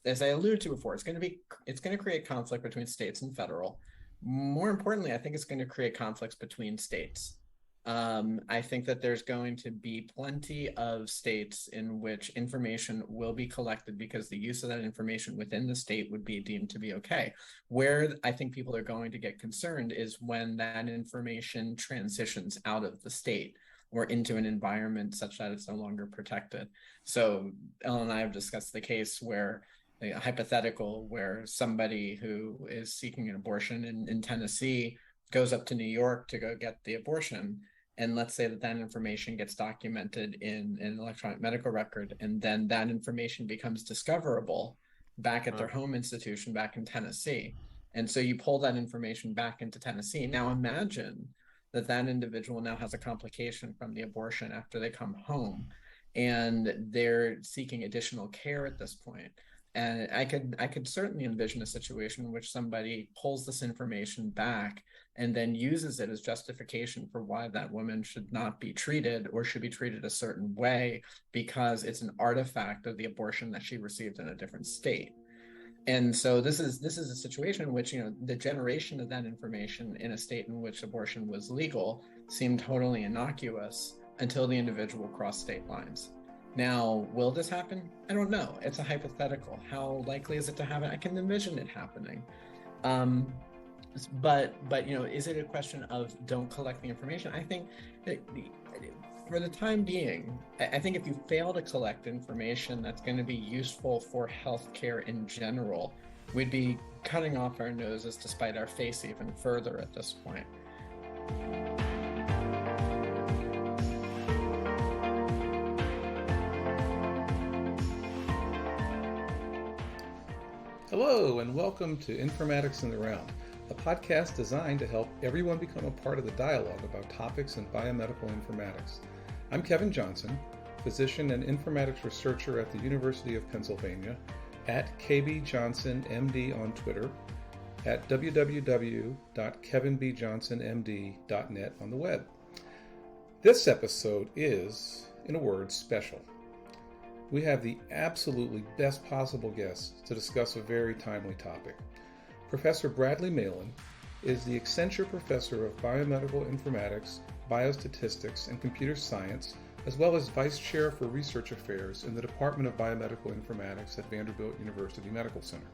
as I alluded to before, it's going to create conflict between states and federal. More importantly, I think it's going to create conflicts between states. I think that there's going to be plenty of states in which information will be collected because the use of that information within the state would be deemed to be okay. Where I think people are going to get concerned is when that information transitions out of the state or into an environment such that it's no longer protected. So Ellen and I have discussed the case where a hypothetical where somebody who is seeking an abortion in Tennessee goes up to New York to go get the abortion. And let's say that information gets documented in an electronic medical record, and then that information becomes discoverable back at their home institution back in Tennessee. And so you pull that information back into Tennessee. Now imagine that individual now has a complication from the abortion after they come home and they're seeking additional care at this point. And I could certainly envision a situation in which somebody pulls this information back and then uses it as justification for why that woman should not be treated or should be treated a certain way because it's an artifact of the abortion that she received in a different state. And so this is a situation in which, the generation of that information in a state in which abortion was legal seemed totally innocuous until the individual crossed state lines. Now, will this happen? I don't know. It's a hypothetical. How likely is it to happen? I can envision it happening. Um, but is it a question of don't collect the information? I think that for the time being, I think if you fail to collect information that's going to be useful for healthcare in general, we'd be cutting off our noses to spite our face even further at this point. Hello, and welcome to Informatics in the Round, a podcast designed to help everyone become a part of the dialogue about topics in biomedical informatics. I'm Kevin Johnson, physician and informatics researcher at the University of Pennsylvania, at KBJohnsonMD on Twitter, at www.kevinbjohnsonmd.net on the web. This episode is, in a word, special. We have the absolutely best possible guests to discuss a very timely topic. Professor Bradley Malin is the Accenture Professor of Biomedical Informatics, Biostatistics, and Computer Science, as well as Vice Chair for Research Affairs in the Department of Biomedical Informatics at Vanderbilt University Medical Center.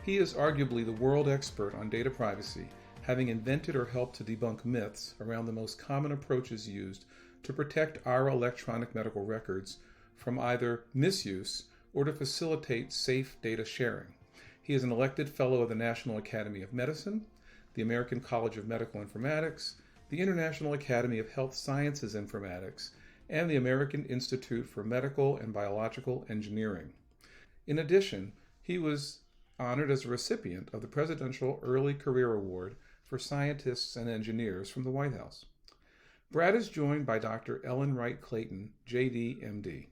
He is arguably the world expert on data privacy, having invented or helped to debunk myths around the most common approaches used to protect our electronic medical records from either misuse or to facilitate safe data sharing. He is an elected fellow of the National Academy of Medicine, the American College of Medical Informatics, the International Academy of Health Sciences Informatics, and the American Institute for Medical and Biological Engineering. In addition, he was honored as a recipient of the Presidential Early Career Award for Scientists and Engineers from the White House. Brad is joined by Dr. Ellen Wright Clayton, JD, MD.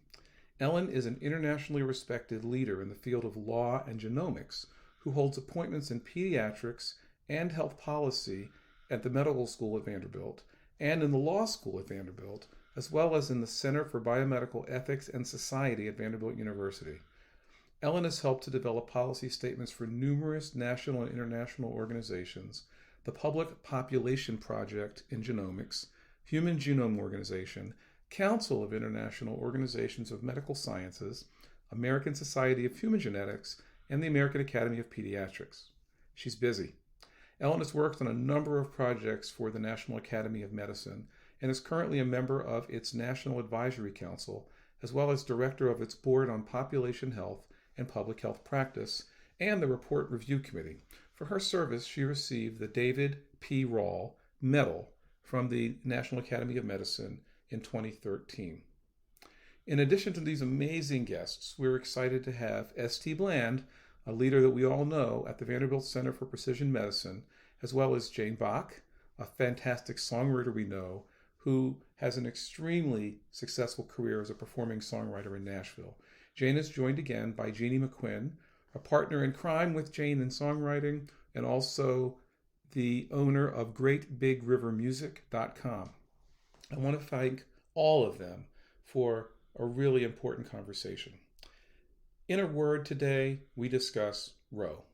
Ellen is an internationally respected leader in the field of law and genomics who holds appointments in pediatrics and health policy at the medical school at Vanderbilt and in the law school at Vanderbilt, as well as in the Center for Biomedical Ethics and Society at Vanderbilt University. Ellen has helped to develop policy statements for numerous national and international organizations, the Public Population Project in Genomics, Human Genome Organization, Council of International Organizations of Medical Sciences, American Society of Human Genetics, and the American Academy of Pediatrics. She's busy. Ellen has worked on a number of projects for the National Academy of Medicine and is currently a member of its National Advisory Council, as well as director of its Board on Population Health and Public Health Practice and the Report Review Committee. For her service, she received the David P. Rawl Medal from the National Academy of Medicine in 2013. In addition to these amazing guests, we're excited to have S.T. Bland, a leader that we all know at the Vanderbilt Center for Precision Medicine, as well as Jane Bach, a fantastic songwriter we know, who has an extremely successful career as a performing songwriter in Nashville. Jane is joined again by Jeannie McQuinn, a partner in crime with Jane in songwriting, and also the owner of GreatBigRiverMusic.com. I want to thank all of them for a really important conversation. In a word today, we discuss Roe.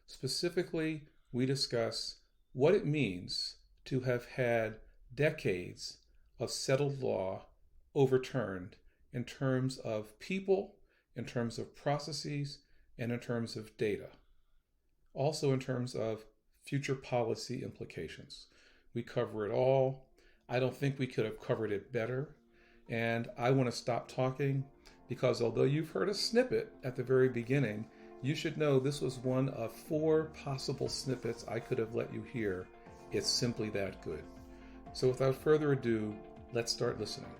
Specifically, we discuss what it means to have had decades of settled law overturned in terms of people, in terms of processes, and in terms of data. Also in terms of future policy implications. We cover it all. I don't think we could have covered it better. And I want to stop talking because although you've heard a snippet at the very beginning, you should know this was one of 4 possible snippets I could have let you hear. It's simply that good. So without further ado, let's start listening.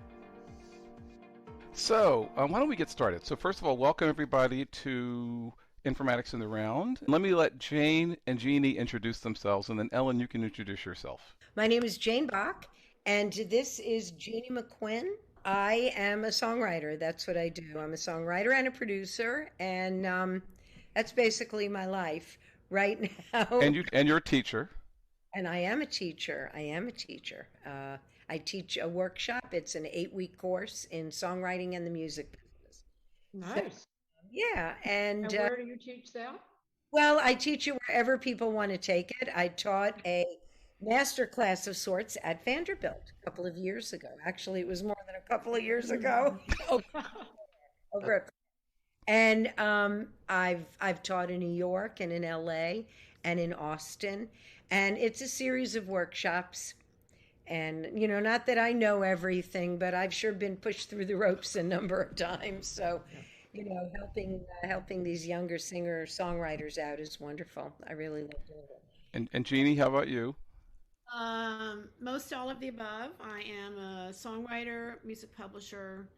So why don't we get started? So first of all, welcome everybody to Informatics in the Round. Let me let Jane and Jeannie introduce themselves, and then Ellen, you can introduce yourself. My name is Jane Bach, and this is Jeannie McQuinn. I am a songwriter. That's what I do. I'm a songwriter and a producer, and that's basically my life right now. And you're a teacher. And I am a teacher. I teach a workshop. It's an 8-week course in songwriting and the music business. Nice. So, yeah. And where do you teach that? Well, I teach it wherever people want to take it. I taught a master class of sorts at Vanderbilt a couple of years ago. Actually, it was more than a couple of years ago. And I've taught in New York and in LA and in Austin, and it's a series of workshops. And not that I know everything, but I've sure been pushed through the ropes a number of times. So, helping these younger singer songwriters out is wonderful. I really love doing it. And Jeannie, how about you? Most all of the above. I am a songwriter, music publisher,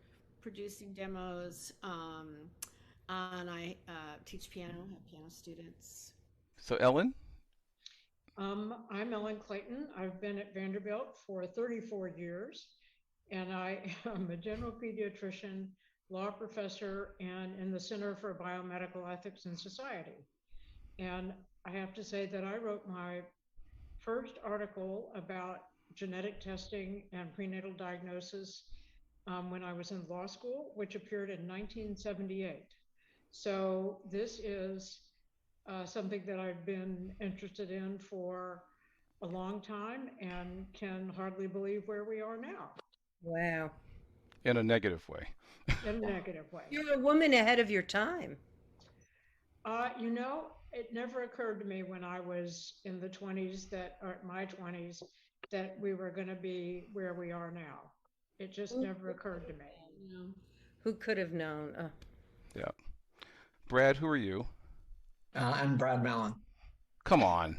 producing demos, and I teach piano, have piano students. So Ellen? I'm Ellen Clayton. I've been at Vanderbilt for 34 years, and I am a general pediatrician, law professor, and in the Center for Biomedical Ethics and Society. And I have to say that I wrote my first article about genetic testing and prenatal diagnosis when I was in law school, which appeared in 1978. So this is something that I've been interested in for a long time and can hardly believe where we are now. Wow. In a negative way. In a negative way. You're a woman ahead of your time. It never occurred to me when I was in the 20s my 20s, that we were going to be where we are now. It just never occurred to me. Who could have known? Yeah. Brad, who are you? I'm Brad Malin. Come on.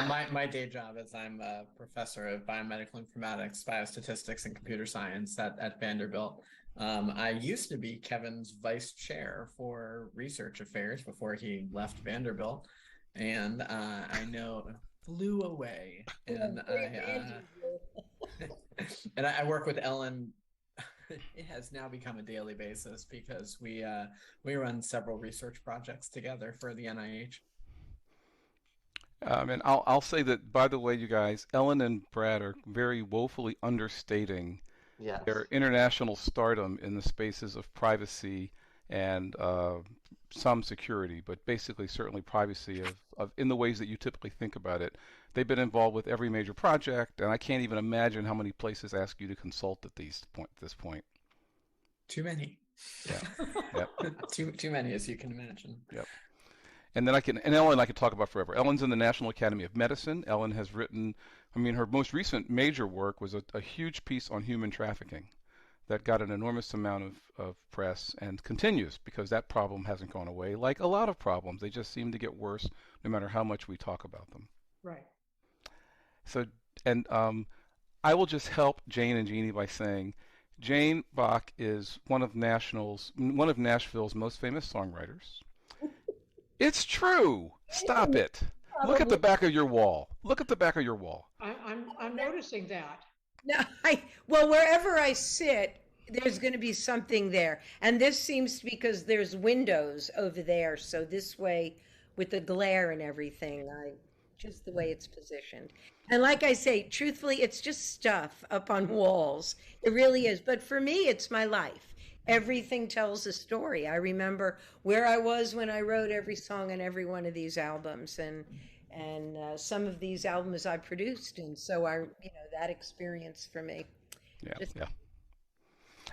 My day job is I'm a professor of biomedical informatics, biostatistics, and computer science at Vanderbilt. I used to be Kevin's vice chair for research affairs before he left Vanderbilt, and I know flew away. And I work with Ellen. It has now become a daily basis because we run several research projects together for the NIH. And I'll say that, by the way, you guys, Ellen and Brad are very woefully understating their international stardom in the spaces of privacy and some security, but basically certainly privacy of in the ways that you typically think about it. They've been involved with every major project, and I can't even imagine how many places ask you to consult at this point. Too many. Yeah. Yep. Too many, as you can imagine. Yep. And then Ellen I could talk about forever. Ellen's in the National Academy of Medicine. Ellen has written, her most recent major work was a huge piece on human trafficking that got an enormous amount of press and continues because that problem hasn't gone away. Like a lot of problems, they just seem to get worse no matter how much we talk about them. Right. So, and I will just help Jane and Jeannie by saying Jane Bach is one of Nashville's most famous songwriters. It's true. Stop it. Look at the back of your wall. I'm noticing that. No, wherever I sit, there's going to be something there. And this seems because there's windows over there. So this way, with the glare and everything, just the way it's positioned. And like I say, truthfully, it's just stuff up on walls. It really is. But for me, it's my life. everything tells a story. I remember where I was when I wrote every song on every one of these albums, and some of these albums I produced, and so that experience for me. Yeah, Just yeah.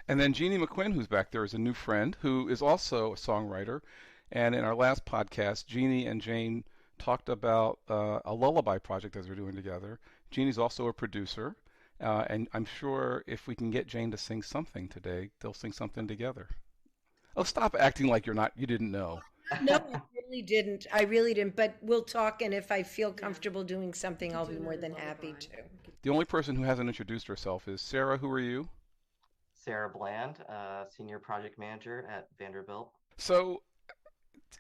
And then Jeannie McQuinn, who's back there, is a new friend who is also a songwriter. And in our last podcast, Jeannie and Jane talked about a lullaby project that they're doing together. Jeannie's also a producer. And I'm sure if we can get Jane to sing something today, they'll sing something together. Oh, stop acting like you didn't know. No, I really didn't. I really didn't. But we'll talk, and if I feel comfortable doing something, I'll be more than happy to. The only person who hasn't introduced herself is Sarah. Who are you? Sarah Bland, Senior Project Manager at Vanderbilt. So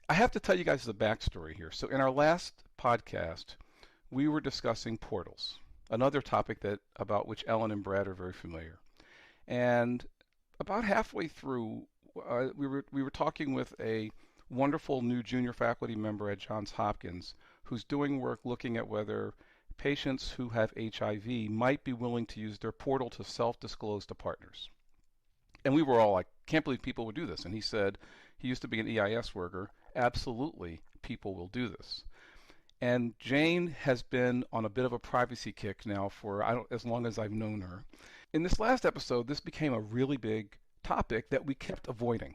I have to tell you guys the backstory here. So in our last podcast, we were discussing portals, another topic about which Ellen and Brad are very familiar. And about halfway through, we were talking with a wonderful new junior faculty member at Johns Hopkins who's doing work looking at whether patients who have HIV might be willing to use their portal to self-disclose to partners. And we were all like, can't believe people would do this. And he said, he used to be an EIS worker. Absolutely, people will do this. And Jane has been on a bit of a privacy kick now for as long as I've known her. In this last episode, this became a really big topic that we kept avoiding.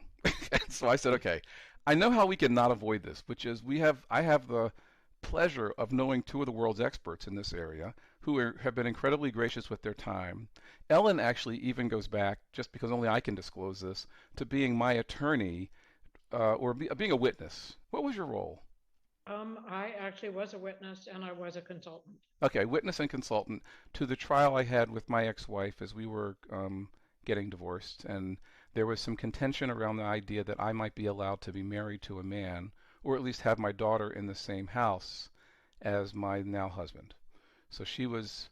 So I said, okay, I know how we can not avoid this, which is I have the pleasure of knowing two of the world's experts in this area who have been incredibly gracious with their time. Ellen actually even goes back, just because only I can disclose this, to being my attorney or being a witness. What was your role? I actually was a witness and I was a consultant. Okay, witness and consultant to the trial I had with my ex-wife as we were getting divorced, and there was some contention around the idea that I might be allowed to be married to a man, or at least have my daughter in the same house as my now husband. So she was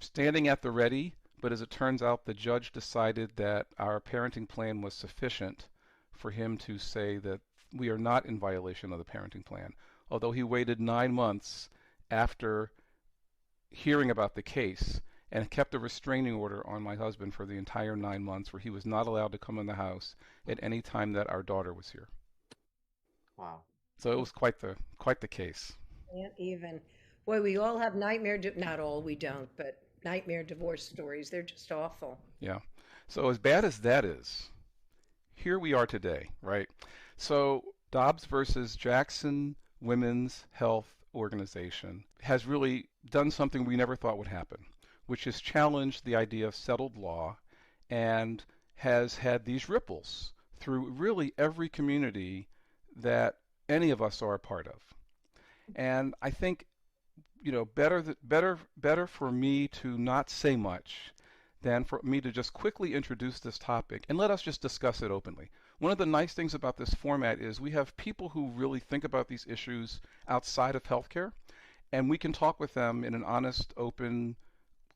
standing at the ready, but as it turns out, the judge decided that our parenting plan was sufficient for him to say that we are not in violation of the parenting plan. Although he waited 9 months after hearing about the case and kept a restraining order on my husband for the entire 9 months, where he was not allowed to come in the house at any time that our daughter was here. Wow. So it was quite the case. Can't even. Boy, we all have not all, we don't, but nightmare divorce stories. They're just awful. Yeah. So as bad as that is, here we are today, right? So Dobbs versus Jackson Women's Health Organization has really done something we never thought would happen, which has challenged the idea of settled law and has had these ripples through really every community that any of us are a part of. And I think, better for me to not say much than for me to just quickly introduce this topic and let us just discuss it openly. One of the nice things about this format is we have people who really think about these issues outside of healthcare, and we can talk with them in an honest, open,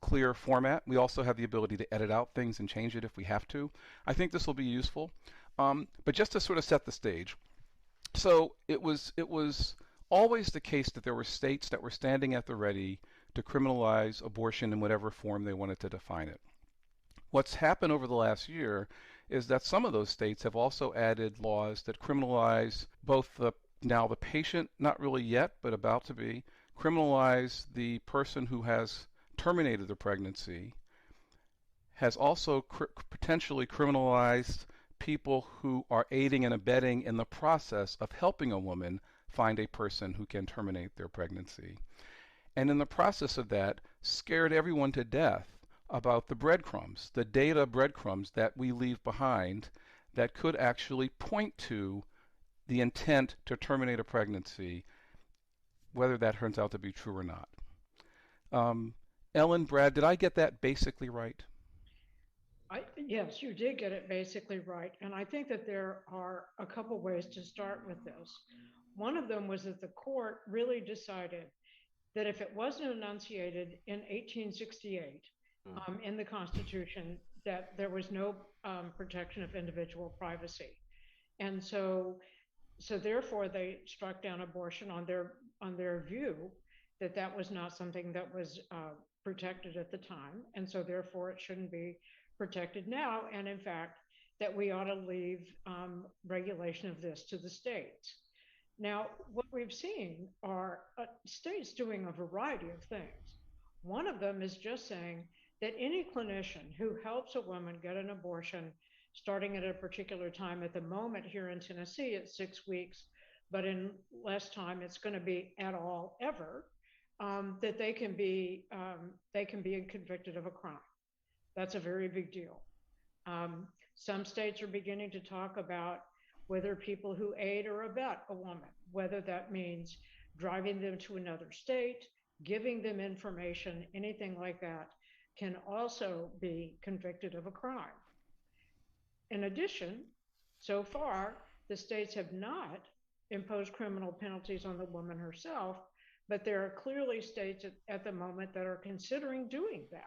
clear format. We also have the ability to edit out things and change it if we have to. I think this will be useful. But just to sort of set the stage, so it was always the case that there were states that were standing at the ready to criminalize abortion in whatever form they wanted to define it. What's happened over the last year is that some of those states have also added laws that criminalize both the patient, not really yet, but about to be, criminalize the person who has terminated the pregnancy, has also potentially criminalized people who are aiding and abetting in the process of helping a woman find a person who can terminate their pregnancy. And in the process of that, scared everyone to death about the breadcrumbs, the data breadcrumbs that we leave behind that could actually point to the intent to terminate a pregnancy, whether that turns out to be true or not. Ellen, Brad, did I get that basically right? Yes, you did get it basically right. And I think that there are a couple ways to start with this. One of them was that the court really decided that if it wasn't enunciated in 1868 in the Constitution, that there was no protection of individual privacy. And so therefore they struck down abortion on their view that was not something that was protected at the time. And so therefore it shouldn't be protected now. And in fact, that we ought to leave regulation of this to the states. Now, what we've seen are states doing a variety of things. One of them is just saying that any clinician who helps a woman get an abortion starting at a particular time, at the moment here in Tennessee, it's 6 weeks, but in less time, it's going to be at all ever, that they can be convicted of a crime. That's a very big deal. Some states are beginning to talk about whether people who aid or abet a woman, whether that means driving them to another state, giving them information, anything like that, can also be convicted of a crime. In addition, so far, the states have not imposed criminal penalties on the woman herself, but there are clearly states at the moment that are considering doing that,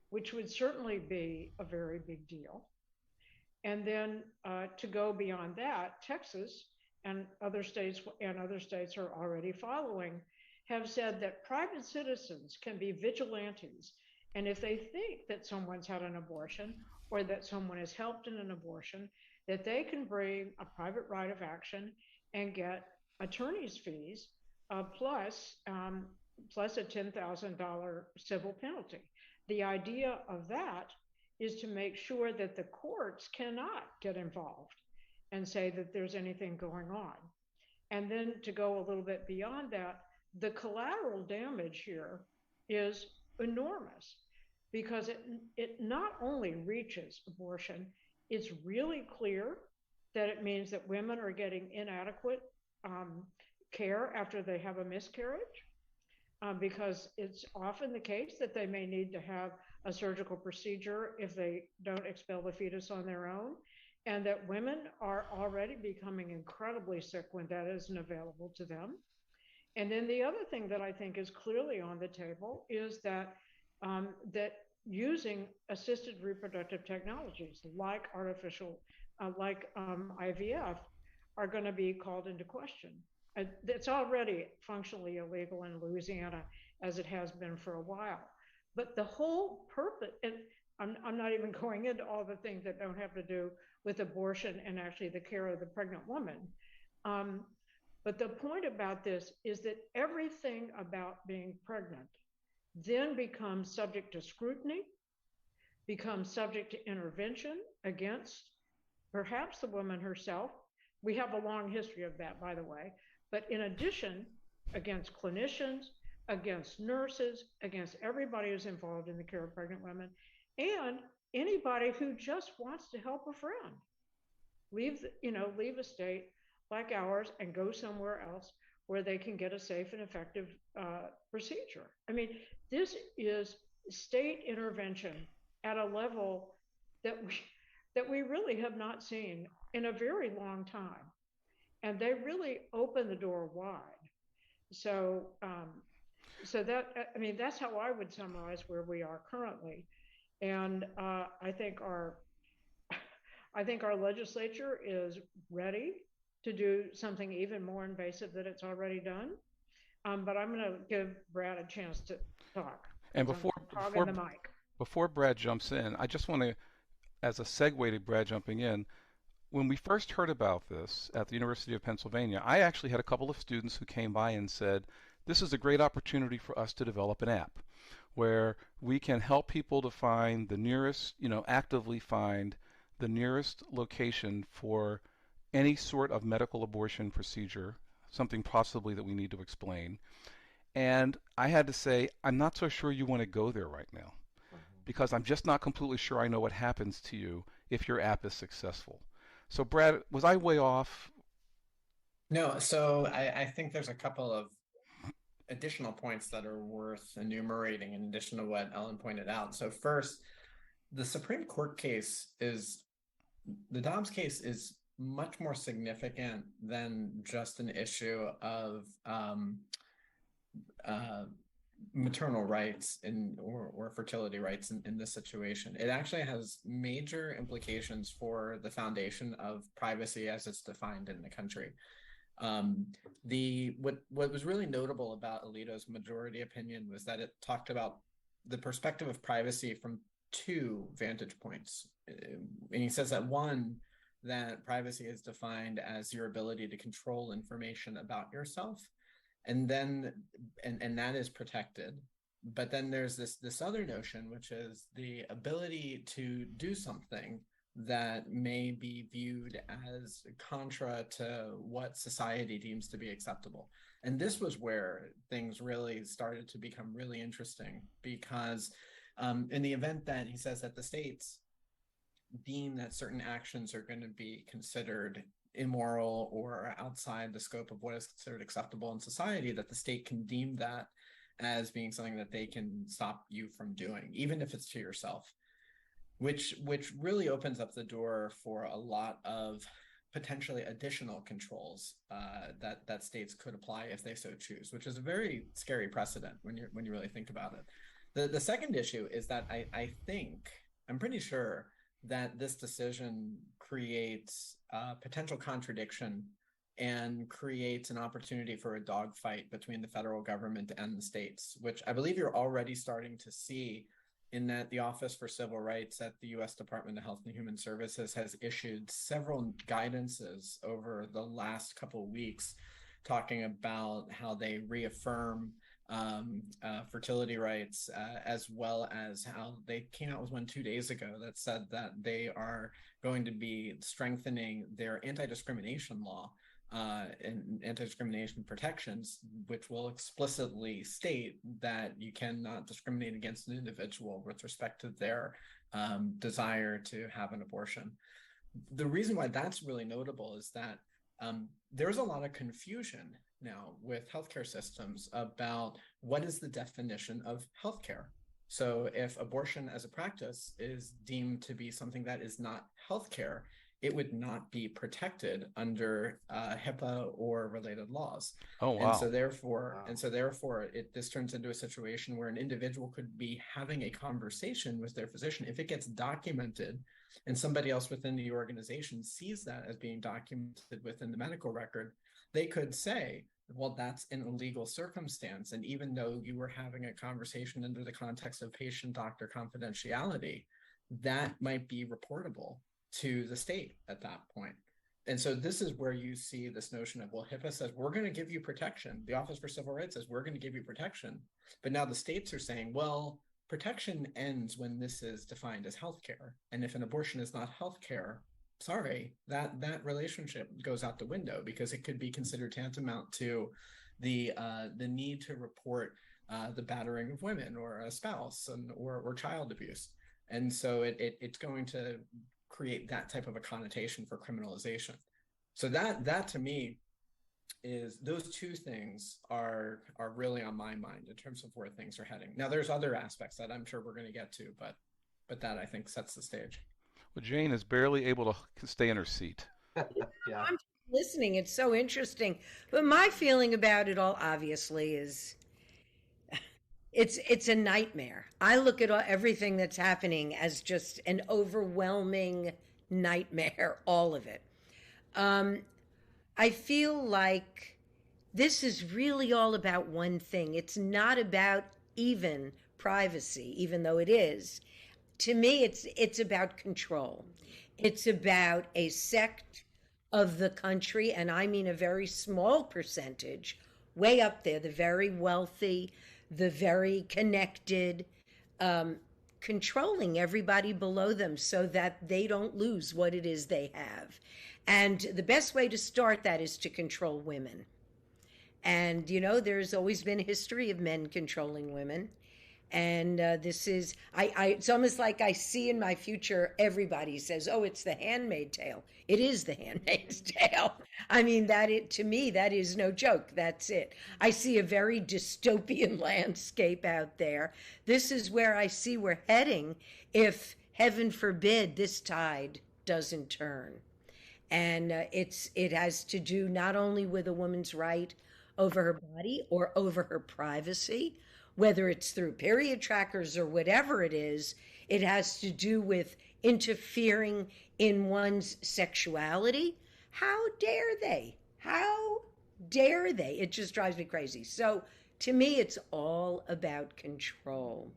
which would certainly be a very big deal. And then to go beyond that, Texas and other states are already following, have said that private citizens can be vigilantes. And if they think that someone's had an abortion or that someone has helped in an abortion, that they can bring a private right of action and get attorney's fees plus a $10,000 civil penalty. The idea of that is to make sure that the courts cannot get involved and say that there's anything going on. And then to go a little bit beyond that, the collateral damage here is enormous because it not only reaches abortion, it's really clear that it means that women are getting inadequate care after they have a miscarriage, because it's often the case that they may need to have a surgical procedure if they don't expel the fetus on their own, and that women are already becoming incredibly sick when that isn't available to them. And then the other thing that I think is clearly on the table is that that using assisted reproductive technologies like IVF are going to be called into question. It's already functionally illegal in Louisiana, as it has been for a while. But the whole purpose, and I'm not even going into all the things that don't have to do with abortion and actually the care of the pregnant woman. But the point about this is that everything about being pregnant then becomes subject to scrutiny, becomes subject to intervention against perhaps the woman herself. We have a long history of that, by the way. But in addition, against clinicians, against nurses, against everybody who's involved in the care of pregnant women, and anybody who just wants to help a friend. Leave a state like ours and go somewhere else where they can get a safe and effective procedure. I mean, this is state intervention at a level that we really have not seen in a very long time. And they really open the door wide. So that's how I would summarize where we are currently. And I think our legislature is ready to do something even more invasive than it's already done. But I'm going to give Brad a chance to talk. And before Brad jumps in, I just want to, as a segue to Brad jumping in, when we first heard about this at the University of Pennsylvania, I actually had a couple of students who came by and said, this is a great opportunity for us to develop an app where we can help people to find the nearest, actively find the nearest location for any sort of medical abortion procedure, something possibly that we need to explain. And I had to say, I'm not so sure you want to go there right now, because I'm just not completely sure I know what happens to you if your app is successful. So Brad, was I way off? No, so I think there's a couple of additional points that are worth enumerating in addition to what Ellen pointed out. So first, the Supreme Court case the Dobbs case is much more significant than just an issue of maternal rights or fertility rights in this situation. It actually has major implications for the foundation of privacy as it's defined in the country. What was really notable about Alito's majority opinion was that it talked about the perspective of privacy from two vantage points. And he says that one, that privacy is defined as your ability to control information about yourself, and then and that is protected. But then there's this other notion, which is the ability to do something that may be viewed as contra to what society deems to be acceptable. And this was where things really started to become really interesting, because in the event that he says that the states deem that certain actions are going to be considered immoral or outside the scope of what is considered acceptable in society, that the state can deem that as being something that they can stop you from doing, even if it's to yourself, which really opens up the door for a lot of potentially additional controls that states could apply if they so choose, which is a very scary precedent when you really think about it. The second issue is that I'm pretty sure that this decision creates potential contradiction and creates an opportunity for a dogfight between the federal government and the states, which I believe you're already starting to see, in that the Office for Civil Rights at the U.S. Department of Health and Human Services has issued several guidances over the last couple of weeks talking about how they reaffirm fertility rights, as well as how they came out with one 2 days ago that said that they are going to be strengthening their anti-discrimination law and anti-discrimination protections, which will explicitly state that you cannot discriminate against an individual with respect to their desire to have an abortion. The reason why that's really notable is that there's a lot of confusion now with healthcare systems about what is the definition of healthcare. So if abortion as a practice is deemed to be something that is not healthcare, it would not be protected under HIPAA or related laws. Oh, wow. And so therefore, this turns into a situation where an individual could be having a conversation with their physician. If it gets documented and somebody else within the organization sees that as being documented within the medical record, they could say, well, that's an illegal circumstance. And even though you were having a conversation under the context of patient-doctor confidentiality, that might be reportable to the state at that point. And so this is where you see this notion of, well, HIPAA says, we're going to give you protection. The Office for Civil Rights says, we're going to give you protection. But now the states are saying, well, protection ends when this is defined as healthcare. And if an abortion is not healthcare, sorry, that relationship goes out the window, because it could be considered tantamount to the need to report the battering of women or a spouse or child abuse. And so it's going to create that type of a connotation for criminalization. So that to me is, those two things are really on my mind in terms of where things are heading. Now there's other aspects that I'm sure we're going to get to, but that I think sets the stage. Well, Jane is barely able to stay in her seat. Yeah. I'm listening. It's so interesting. But my feeling about it all, obviously, is it's a nightmare. I look at everything that's happening as just an overwhelming nightmare, all of it. I feel like this is really all about one thing. It's not about even privacy, even though it is. To me, it's about control. It's about a sect of the country, and I mean a very small percentage, way up there, the very wealthy, the very connected, controlling everybody below them so that they don't lose what it is they have. And the best way to start that is to control women. And, there's always been a history of men controlling women. And this is, it's almost like I see in my future, everybody says, oh, it's the Handmaid's Tale. It is the Handmaid's Tale. I mean, to me, that is no joke. That's it. I see a very dystopian landscape out there. This is where I see we're heading if, heaven forbid, this tide doesn't turn. And it has to do not only with a woman's right over her body or over her privacy, whether it's through period trackers or whatever it is, it has to do with interfering in one's sexuality. How dare they? How dare they? It just drives me crazy. So to me, it's all about control.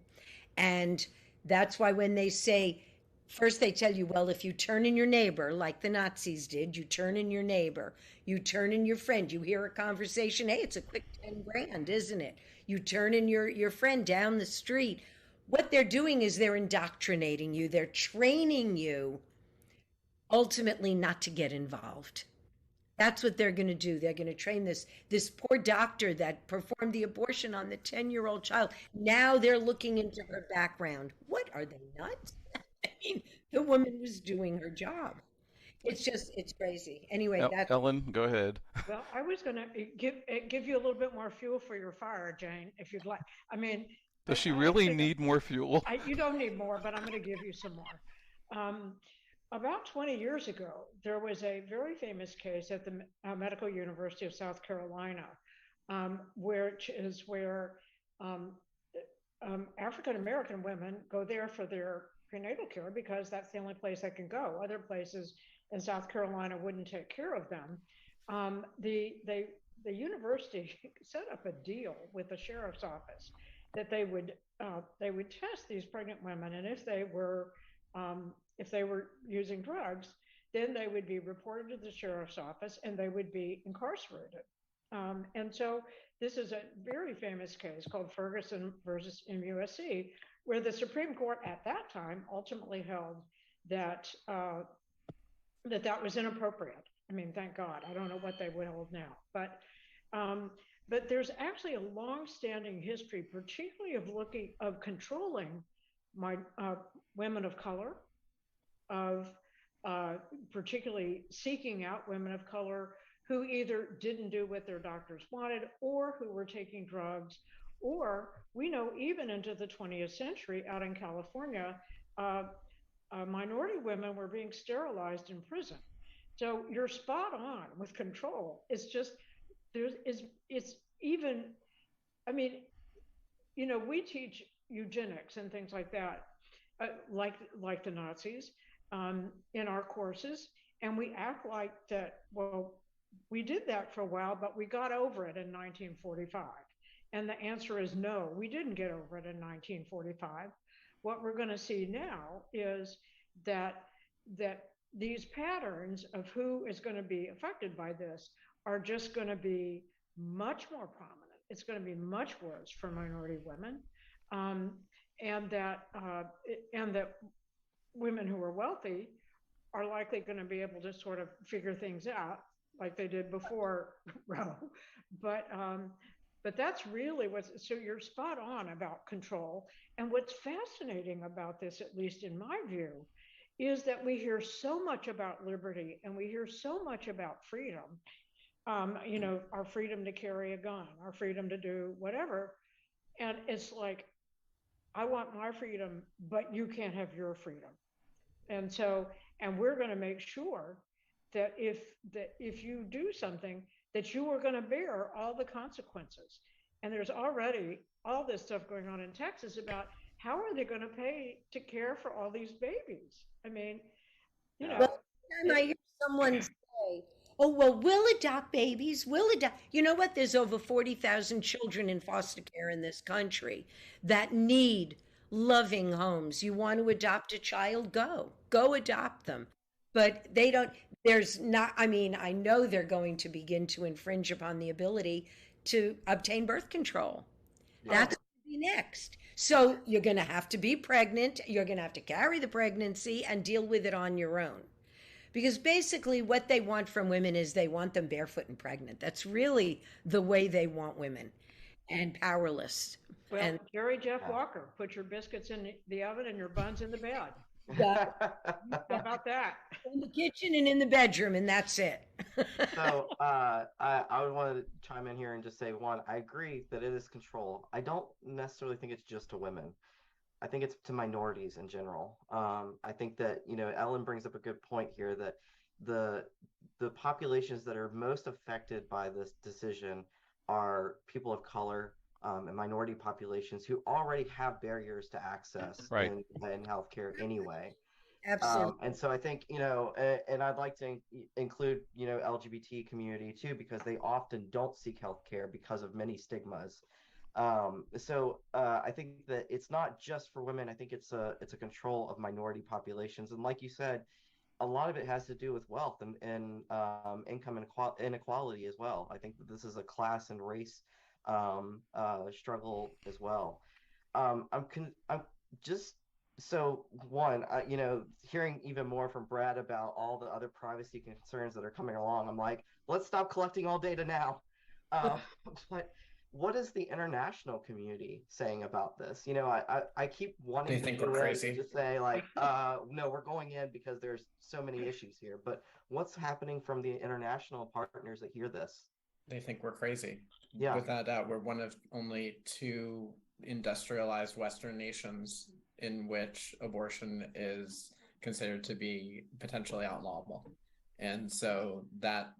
And That's why when they say, first they tell you, well, if you turn in your neighbor, like the Nazis did, you turn in your neighbor, you turn in your friend, you hear a conversation, hey, it's a quick 10 grand, isn't it? You turn in your friend down the street. What they're doing is they're indoctrinating you, they're training you ultimately not to get involved. That's what they're going to do. They're going to train this poor doctor that performed the abortion on the 10-year-old child. Now they're looking into her background. What, are they nuts? I mean, the woman was doing her job. It's crazy. Anyway, that's Ellen, go ahead. Well, I was going to give you a little bit more fuel for your fire, Jane, if you'd like. I mean, does she really need more fuel? You don't need more, but I'm going to give you some more. About 20 years ago, there was a very famous case at the Medical University of South Carolina, which is where African American women go there for their prenatal care because that's the only place they can go. Other places in South Carolina wouldn't take care of them. The university set up a deal with the sheriff's office that they would test these pregnant women, and if they were using drugs, then they would be reported to the sheriff's office and they would be incarcerated. And so this is a very famous case called Ferguson versus MUSC, where the Supreme Court at that time ultimately held that that was inappropriate. I mean, thank God. I don't know what they would hold now, but there's actually a long-standing history, particularly of controlling women of color, of particularly seeking out women of color who either didn't do what their doctors wanted or who were taking drugs, or we know even into the 20th century out in California, minority women were being sterilized in prison. So you're spot on with control. It's just, it's even, I mean, you know, we teach eugenics and things like that, like the Nazis, in our courses, and we act like that, well, we did that for a while, but we got over it in 1945. And the answer is no, we didn't get over it in 1945. What we're going to see now is that these patterns of who is going to be affected by this are just going to be much more prominent. It's going to be much worse for minority women, and that women who are wealthy are likely going to be able to sort of figure things out like they did before Roe. But that's really so you're spot on about control. And what's fascinating about this, at least in my view, is that we hear so much about liberty and we hear so much about freedom. You know, our freedom to carry a gun, our freedom to do whatever. And it's like, I want my freedom, but you can't have your freedom. And so, and we're going to make sure that if you do something, that you are going to bear all the consequences. And there's already all this stuff going on in Texas about how are they going to pay to care for all these babies? I mean, you know. Well, I hear someone say, oh, well, we'll adopt babies. We'll adopt. You know what? There's over 40,000 children in foster care in this country that need loving homes. You want to adopt a child? Go adopt them. But they don't, there's not, I mean, I know they're going to begin to infringe upon the ability to obtain birth control. Yeah. That's going to be next. So you're going to have to be pregnant. You're going to have to carry the pregnancy and deal with it on your own. Because basically what they want from women is they want them barefoot and pregnant. That's really the way they want women, and powerless. Well, and Jerry Jeff Walker, put your biscuits in the oven and your buns in the bed. Yeah. How about that? In the kitchen and in the bedroom, and that's it. So I would want to chime in here and just say, one, I agree that it is control. I don't necessarily think it's just to women. I think it's to minorities in general. I think that, you know, Ellen brings up a good point here that the populations that are most affected by this decision are people of color, and minority populations who already have barriers to access in healthcare anyway. Absolutely. And so I think, you know, and I'd like to include, you know, LGBT community too, because they often don't seek healthcare because of many stigmas. I think that it's not just for women. I think it's a control of minority populations, and like you said, a lot of it has to do with wealth and income inequality as well. I think that this is a class and race struggle as well. I'm just so one, hearing even more from Brad about all the other privacy concerns that are coming along. I'm like, let's stop collecting all data now. Uh, but what is the international community saying about this? I keep wanting They to think do we're it and crazy. just say like, no, we're going in because there's so many issues here. But what's happening from the international partners that hear this? They think we're crazy. Yeah, Without doubt, we're one of only two industrialized Western nations in which abortion is considered to be potentially outlawable. And so that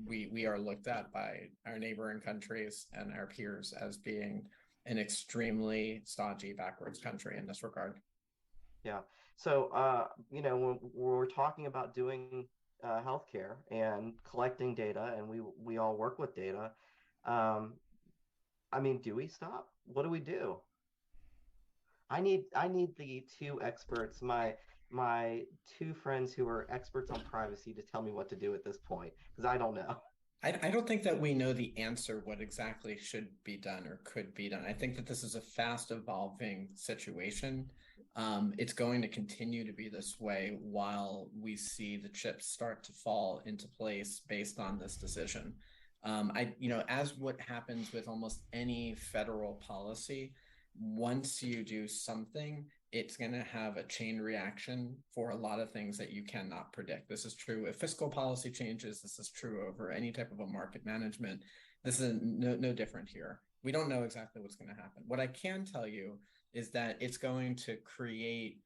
we are looked at by our neighboring countries and our peers as being an extremely stodgy, backwards country in this regard. yeah. So, when we're talking about doing healthcare and collecting data, and we all work with data, um, I mean, do we stop? What do we do? I need the two experts, my two friends who are experts on privacy, to tell me what to do at this point because I don't know. I don't think that we know the answer what exactly should be done or could be done. I think that this is a fast evolving situation. It's going to continue to be this way while we see the chips start to fall into place based on this decision. As what happens with almost any federal policy, once you do something, it's going to have a chain reaction for a lot of things that you cannot predict. This is true if fiscal policy changes. This is true over any type of a market management. This is no different here. We don't know exactly what's going to happen. What I can tell you is that it's going to create,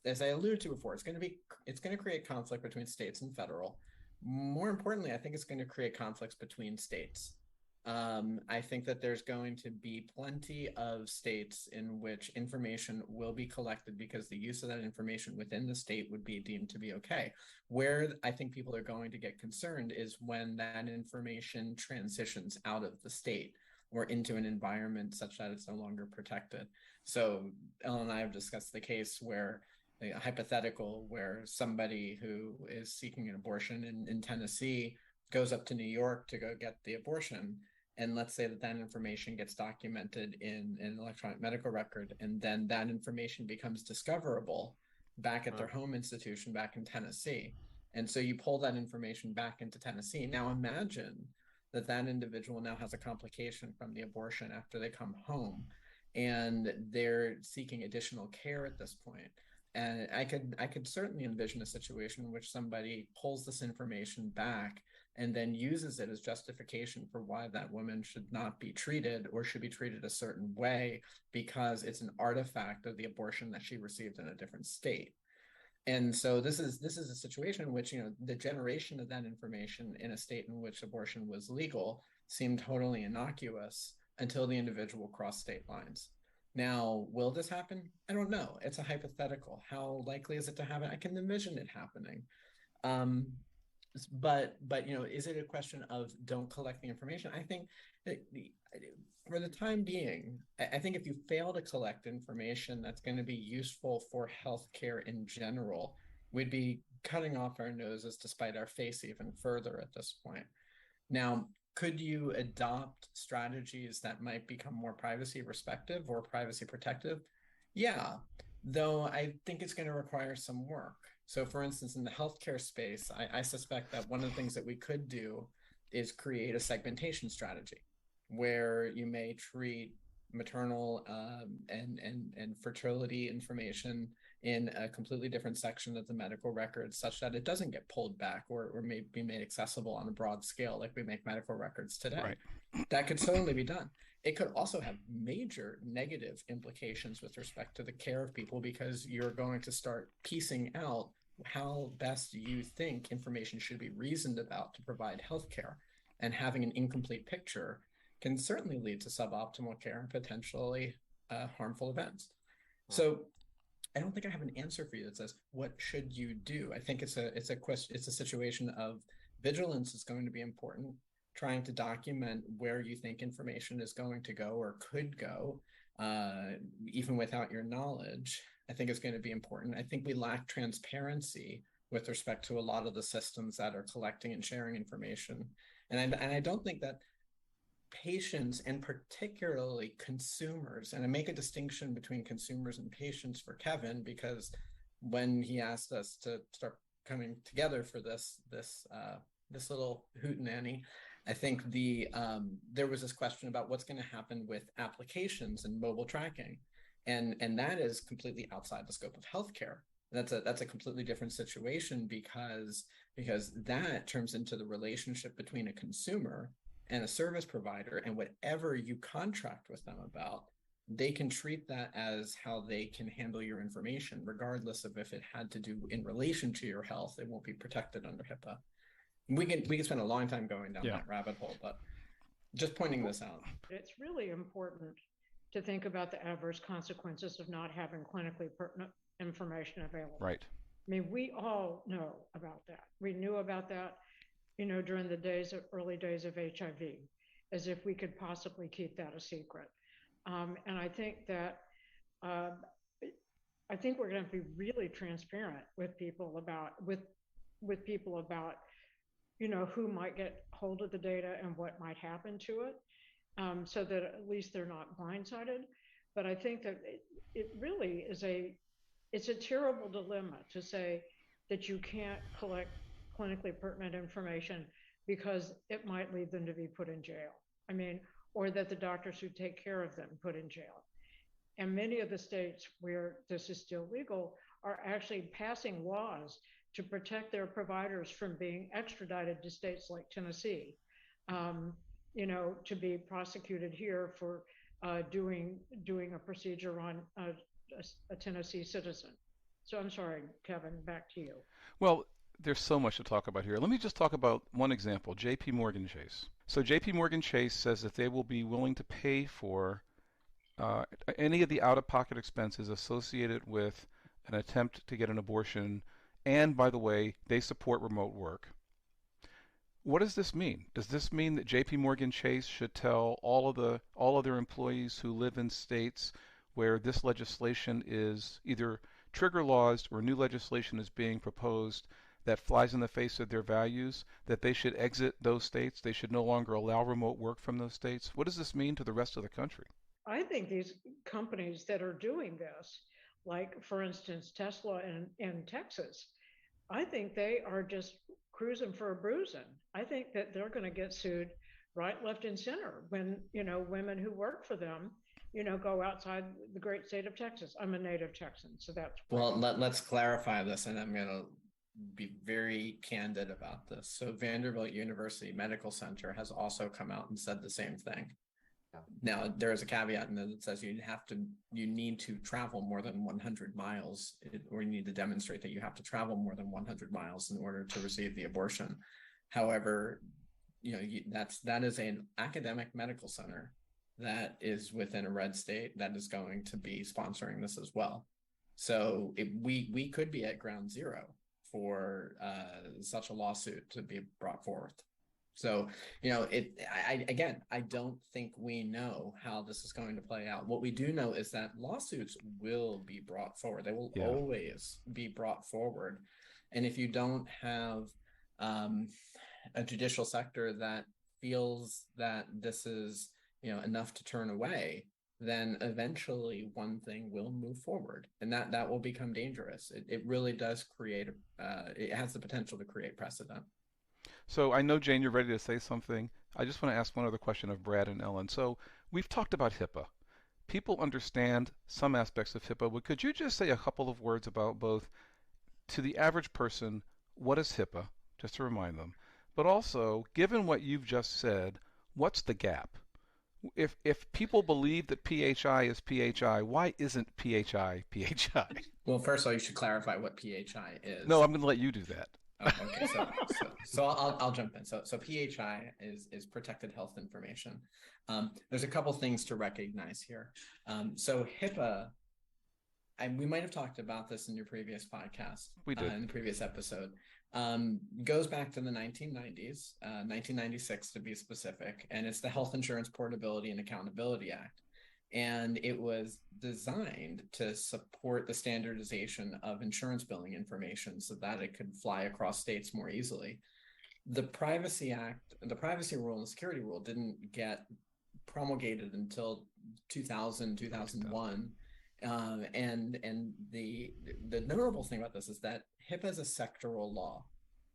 as I alluded to before, it's going to create conflict between states and federal. More importantly, I think it's going to create conflicts between states. I think that there's going to be plenty of states in which information will be collected because the use of that information within the state would be deemed to be okay. Where I think people are going to get concerned is when that information transitions out of the state or into an environment such that it's no longer protected. So Ellen and I have discussed the case where a hypothetical where somebody who is seeking an abortion in Tennessee goes up to New York to go get the abortion. And let's say that information gets documented in an electronic medical record, and then that information becomes discoverable back at their home institution back in Tennessee. And so you pull that information back into Tennessee. Now imagine that individual now has a complication from the abortion after they come home, and they're seeking additional care at this point. And I could certainly envision a situation in which somebody pulls this information back and then uses it as justification for why that woman should not be treated or should be treated a certain way because it's an artifact of the abortion that she received in a different state. And so this is a situation in which, the generation of that information in a state in which abortion was legal seemed totally innocuous until the individual crossed state lines. Now, will this happen? I don't know. It's a hypothetical. How likely is it to happen? I can envision it happening. But is it a question of don't collect the information? I think that for the time being, I think if you fail to collect information that's going to be useful for healthcare in general, we'd be cutting off our noses to spite our face even further at this point. Now, could you adopt strategies that might become more privacy respective or privacy protective? Yeah, though I think it's going to require some work. So for instance, in the healthcare space, I suspect that one of the things that we could do is create a segmentation strategy where you may treat maternal and fertility information in a completely different section of the medical record such that it doesn't get pulled back or may be made accessible on a broad scale like we make medical records today. Right. That could certainly be done. It could also have major negative implications with respect to the care of people because you're going to start piecing out how best you think information should be reasoned about to provide healthcare, and having an incomplete picture can certainly lead to suboptimal care and potentially harmful events. So I don't think I have an answer for you that says what should you do. I think it's a situation of vigilance is going to be important. trying to document where you think information is going to go or could go, even without your knowledge, I think is going to be important. I think we lack transparency with respect to a lot of the systems that are collecting and sharing information. And I don't think that patients, and particularly consumers, and I make a distinction between consumers and patients for Kevin, because when he asked us to start coming together for this little hootenanny, I think there was this question about what's going to happen with applications and mobile tracking, and that is completely outside the scope of healthcare. That's a completely different situation, because that turns into the relationship between a consumer and a service provider, and whatever you contract with them about, they can treat that as how they can handle your information, regardless of if it had to do in relation to your health. It won't be protected under HIPAA. We can spend a long time going down that rabbit hole, but just pointing this out. It's really important to think about the adverse consequences of not having clinically pertinent information available. Right. I mean, we all know about that. We knew about that, during the early days of HIV, as if we could possibly keep that a secret. And I think that we're going to be really transparent with people about who might get hold of the data and what might happen to it, so that at least they're not blindsided. But I think that it really is it's a terrible dilemma to say that you can't collect clinically pertinent information because it might lead them to be put in jail. I mean, or that the doctors who take care of them put in jail. And many of the states where this is still legal are actually passing laws to protect their providers from being extradited to states like Tennessee, to be prosecuted here for doing a procedure on a Tennessee citizen. So I'm sorry, Kevin, back to you. Well, there's so much to talk about here. Let me just talk about one example, JP Morgan Chase. So JP Morgan Chase says that they will be willing to pay for any of the out-of-pocket expenses associated with an attempt to get an abortion, and by the way, they support remote work. What does this mean? Does this mean that JP Morgan Chase should tell all of their employees who live in states where this legislation is either trigger laws or new legislation is being proposed that flies in the face of their values, that they should exit those states? They should no longer allow remote work from those states? What does this mean to the rest of the country? I think these companies that are doing this, like, for instance, Tesla in Texas, I think they are just cruising for a bruising. I think that they're going to get sued right, left, and center when, women who work for them, go outside the great state of Texas. I'm a native Texan, so that's... Well, let's clarify this, and I'm going to be very candid about this. So Vanderbilt University Medical Center has also come out and said the same thing. Yeah. Now, there is a caveat in there that says you need to travel more than 100 miles, or you need to demonstrate that you have to travel more than 100 miles in order to receive the abortion. However, that is an academic medical center that is within a red state that is going to be sponsoring this as well. So we could be at ground zero for such a lawsuit to be brought forth. So, I don't think we know how this is going to play out. What we do know is that lawsuits will be brought forward. They will always be brought forward. And if you don't have a judicial sector that feels that this is, enough to turn away, then eventually one thing will move forward, and that will become dangerous. It really does create, it has the potential to create precedent. So I know, Jane, you're ready to say something. I just want to ask one other question of Brad and Ellen. So we've talked about HIPAA. People understand some aspects of HIPAA, but could you just say a couple of words about both, to the average person, what is HIPAA, just to remind them, but also, given what you've just said, what's the gap? If people believe that PHI is PHI, why isn't PHI PHI? Well, first of all, you should clarify what PHI is. No, I'm going to let you do that. Oh, okay, so I'll jump in. So PHI is protected health information. There's a couple things to recognize here. So HIPAA, we might have talked about this in your previous podcast. We did. In the previous episode. goes back to the 1990s, 1996 to be specific, and it's the Health Insurance Portability and Accountability Act. And it was designed to support the standardization of insurance billing information so that it could fly across states more easily. The Privacy Act, the Privacy Rule and the Security Rule didn't get promulgated until 2000, 2001. And the notable thing about this is that HIPAA is a sectoral law.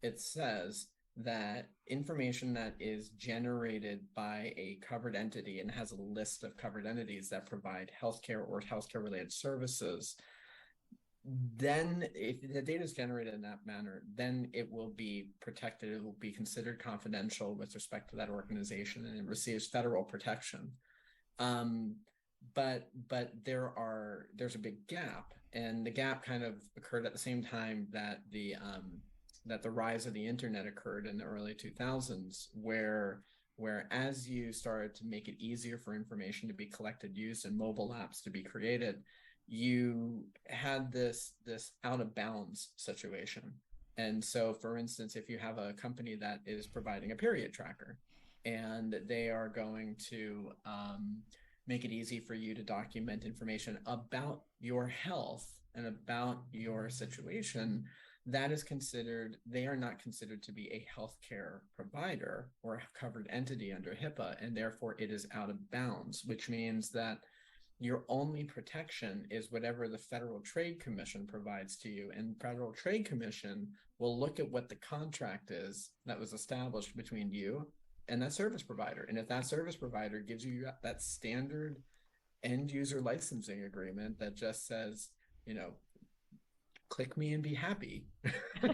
It says that information that is generated by a covered entity and has a list of covered entities that provide healthcare or healthcare related services, then if the data is generated in that manner, then it will be protected. It will be considered confidential with respect to that organization, and it receives federal protection. But there's a big gap, and the gap kind of occurred at the same time that the rise of the internet occurred in the early 2000s, where as you started to make it easier for information to be collected, used, and mobile apps to be created, you had this out of bounds situation. And so, for instance, if you have a company that is providing a period tracker, and they are going to make it easy for you to document information about your health and about your situation, that is considered, they are not considered to be a healthcare provider or a covered entity under HIPAA, and therefore it is out of bounds, which means that your only protection is whatever the Federal Trade Commission provides to you. And Federal Trade Commission will look at what the contract is that was established between you and that service provider. And if that service provider gives you that standard end user licensing agreement that just says, click me and be happy,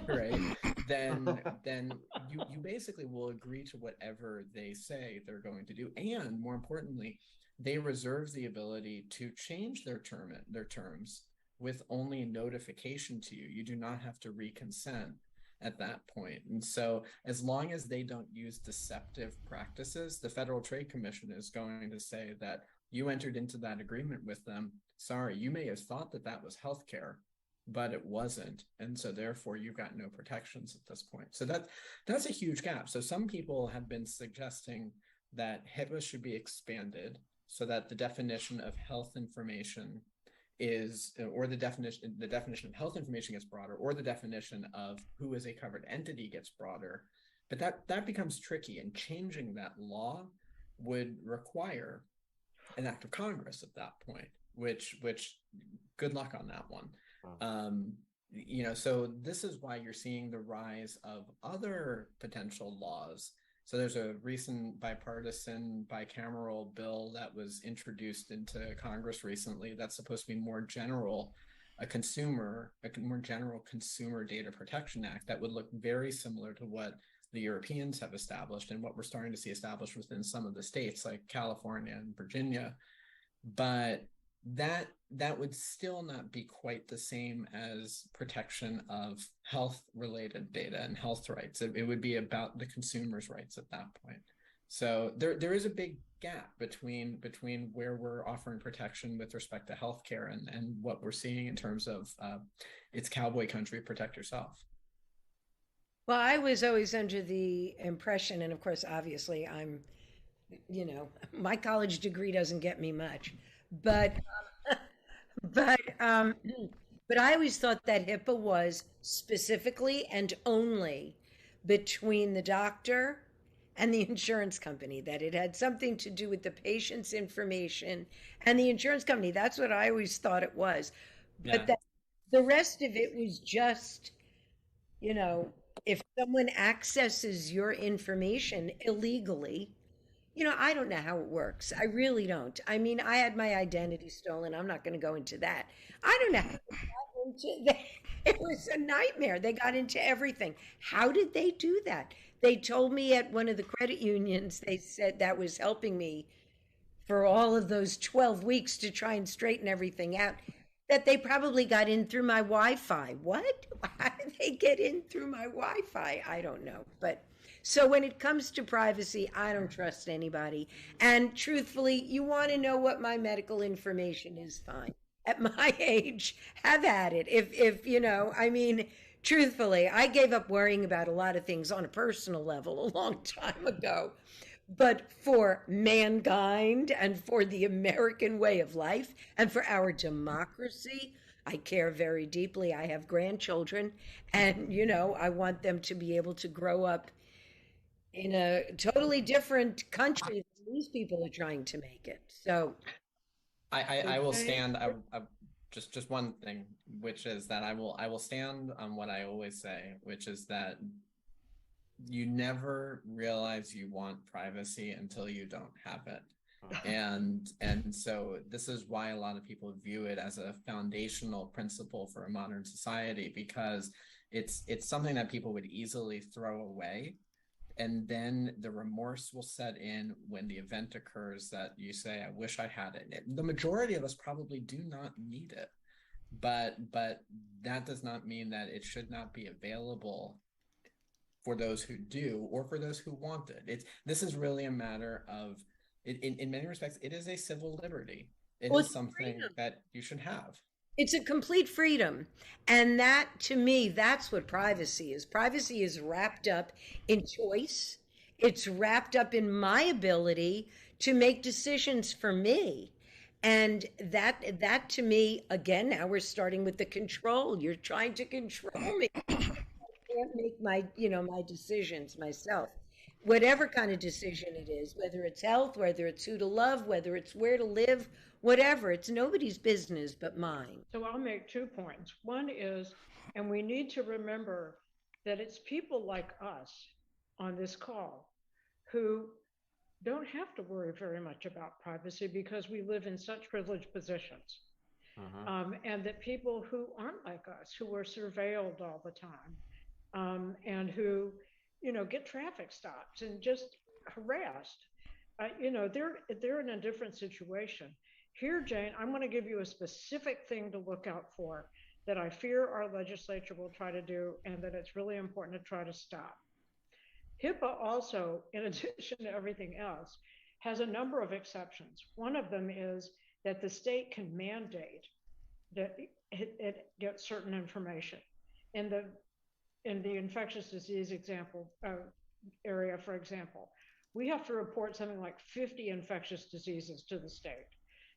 right? then you basically will agree to whatever they say they're going to do. And more importantly, they reserve the ability to change their terms with only notification to you. You do not have to reconsent at that point. And so as long as they don't use deceptive practices, the Federal Trade Commission is going to say that you entered into that agreement with them. Sorry, you may have thought that that was healthcare, but it wasn't. And so therefore you've got no protections at this point. So that's a huge gap. So some people have been suggesting that HIPAA should be expanded so that the definition of health information is, or the definition of health information gets broader, or the definition of who is a covered entity gets broader. But that becomes tricky, and changing that law would require an act of Congress at that point, which good luck on that one. So this is why you're seeing the rise of other potential laws. So there's a recent bipartisan bicameral bill that was introduced into Congress recently that's supposed to be a more general consumer data protection act that would look very similar to what the Europeans have established and what we're starting to see established within some of the states like California and Virginia. But that would still not be quite the same as protection of health-related data and health rights. It would be about the consumer's rights at that point. So there is a big gap between where we're offering protection with respect to healthcare and what we're seeing in terms of it's cowboy country, protect yourself. Well, I was always under the impression, and of course, obviously, my college degree doesn't get me much, but I always thought that HIPAA was specifically and only between the doctor and the insurance company, that it had something to do with the patient's information and the insurance company. That's what I always thought it was. But that the rest of it was just, if someone accesses your information illegally, I don't know how it works. I really don't. I mean, I had my identity stolen. I'm not going to go into that. I don't know how they got into that. It was a nightmare. They got into everything. How did they do that? They told me at one of the credit unions, they said that was helping me for all of those 12 weeks to try and straighten everything out, that they probably got in through my Wi-Fi. What? How did they get in through my Wi-Fi? I don't know. But so when it comes to privacy, I don't trust anybody. And truthfully, you want to know what my medical information is, fine. At my age, have at it. If truthfully, I gave up worrying about a lot of things on a personal level a long time ago. But for mankind and for the American way of life and for our democracy, I care very deeply. I have grandchildren, and I want them to be able to grow up in a totally different country than these people are trying to make it. So I will stand. Just one thing, which is that I will stand on what I always say, which is that you never realize you want privacy until you don't have it. And so this is why a lot of people view it as a foundational principle for a modern society, because it's something that people would easily throw away. And then the remorse will set in when the event occurs that you say, I wish I had it. The majority of us probably do not need it, but that does not mean that it should not be available for those who do, or for those who want it. This is really a matter of, in many respects, it is a civil liberty. It is something that you should have. It's a complete freedom. And that, to me, that's what privacy is. Privacy is wrapped up in choice. It's wrapped up in my ability to make decisions for me. And that to me, again, now we're starting with the control. You're trying to control me. I can't make my decisions myself. Whatever kind of decision it is, whether it's health, whether it's who to love, whether it's where to live, whatever, it's nobody's business but mine. So I'll make 2 points. One is, and we need to remember that it's people like us on this call who don't have to worry very much about privacy because we live in such privileged positions. And that people who aren't like us, who are surveilled all the time, and who, get traffic stops and just harassed, they're in a different situation. Here, Jane, I'm going to give you a specific thing to look out for that I fear our legislature will try to do, and that it's really important to try to stop. HIPAA also, in addition to everything else, has a number of exceptions. One of them is that the state can mandate that it gets certain information. In the infectious disease area, for example, we have to report something like 50 infectious diseases to the state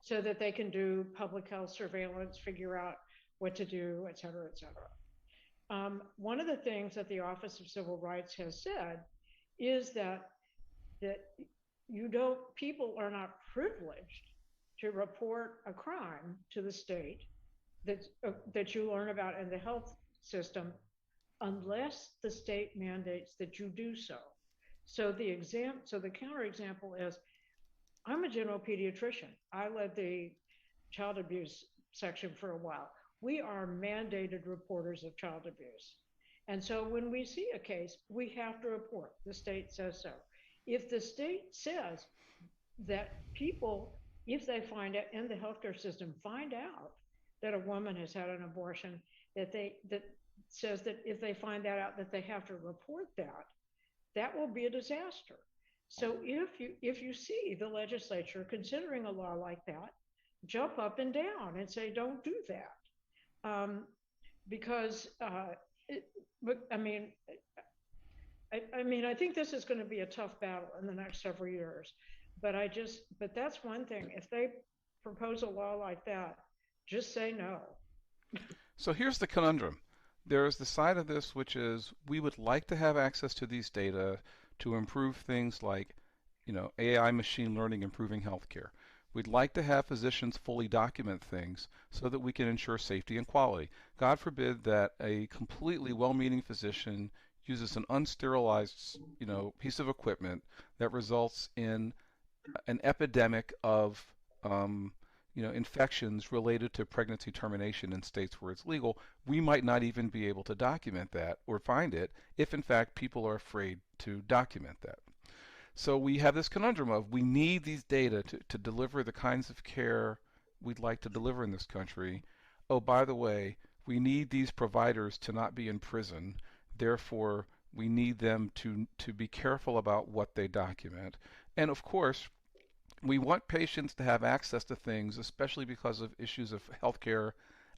so that they can do public health surveillance, figure out what to do, et cetera, et cetera. One of the things that the Office of Civil Rights has said is that people are not privileged to report a crime to the state that you learn about in the health system unless the state mandates that you do so. So the counterexample is, I'm a general pediatrician. I led the child abuse section for a while. We are mandated reporters of child abuse. And so when we see a case, we have to report. The state says so. If the state says that people, if they find out in the healthcare system, find out that a woman has had an abortion, that says that if they find that out, that they have to report that will be a disaster. So if you see the legislature considering a law like that, jump up and down and say, don't do that. Because I think this is going to be a tough battle in the next several years. But that's one thing. If they propose a law like that, just say no. So here's the conundrum. There's the side of this which is we would like to have access to these data to improve things like, AI machine learning improving healthcare. We'd like to have physicians fully document things so that we can ensure safety and quality. God forbid that a completely well-meaning physician uses an unsterilized, piece of equipment that results in an epidemic of infections related to pregnancy termination in states where it's legal. We might not even be able to document that or find it if, in fact, people are afraid to document that. So we have this conundrum of we need these data to deliver the kinds of care we'd like to deliver in this country. Oh, by the way, we need these providers to not be in prison. Therefore, we need them to be careful about what they document. And, of course, we want patients to have access to things, especially because of issues of healthcare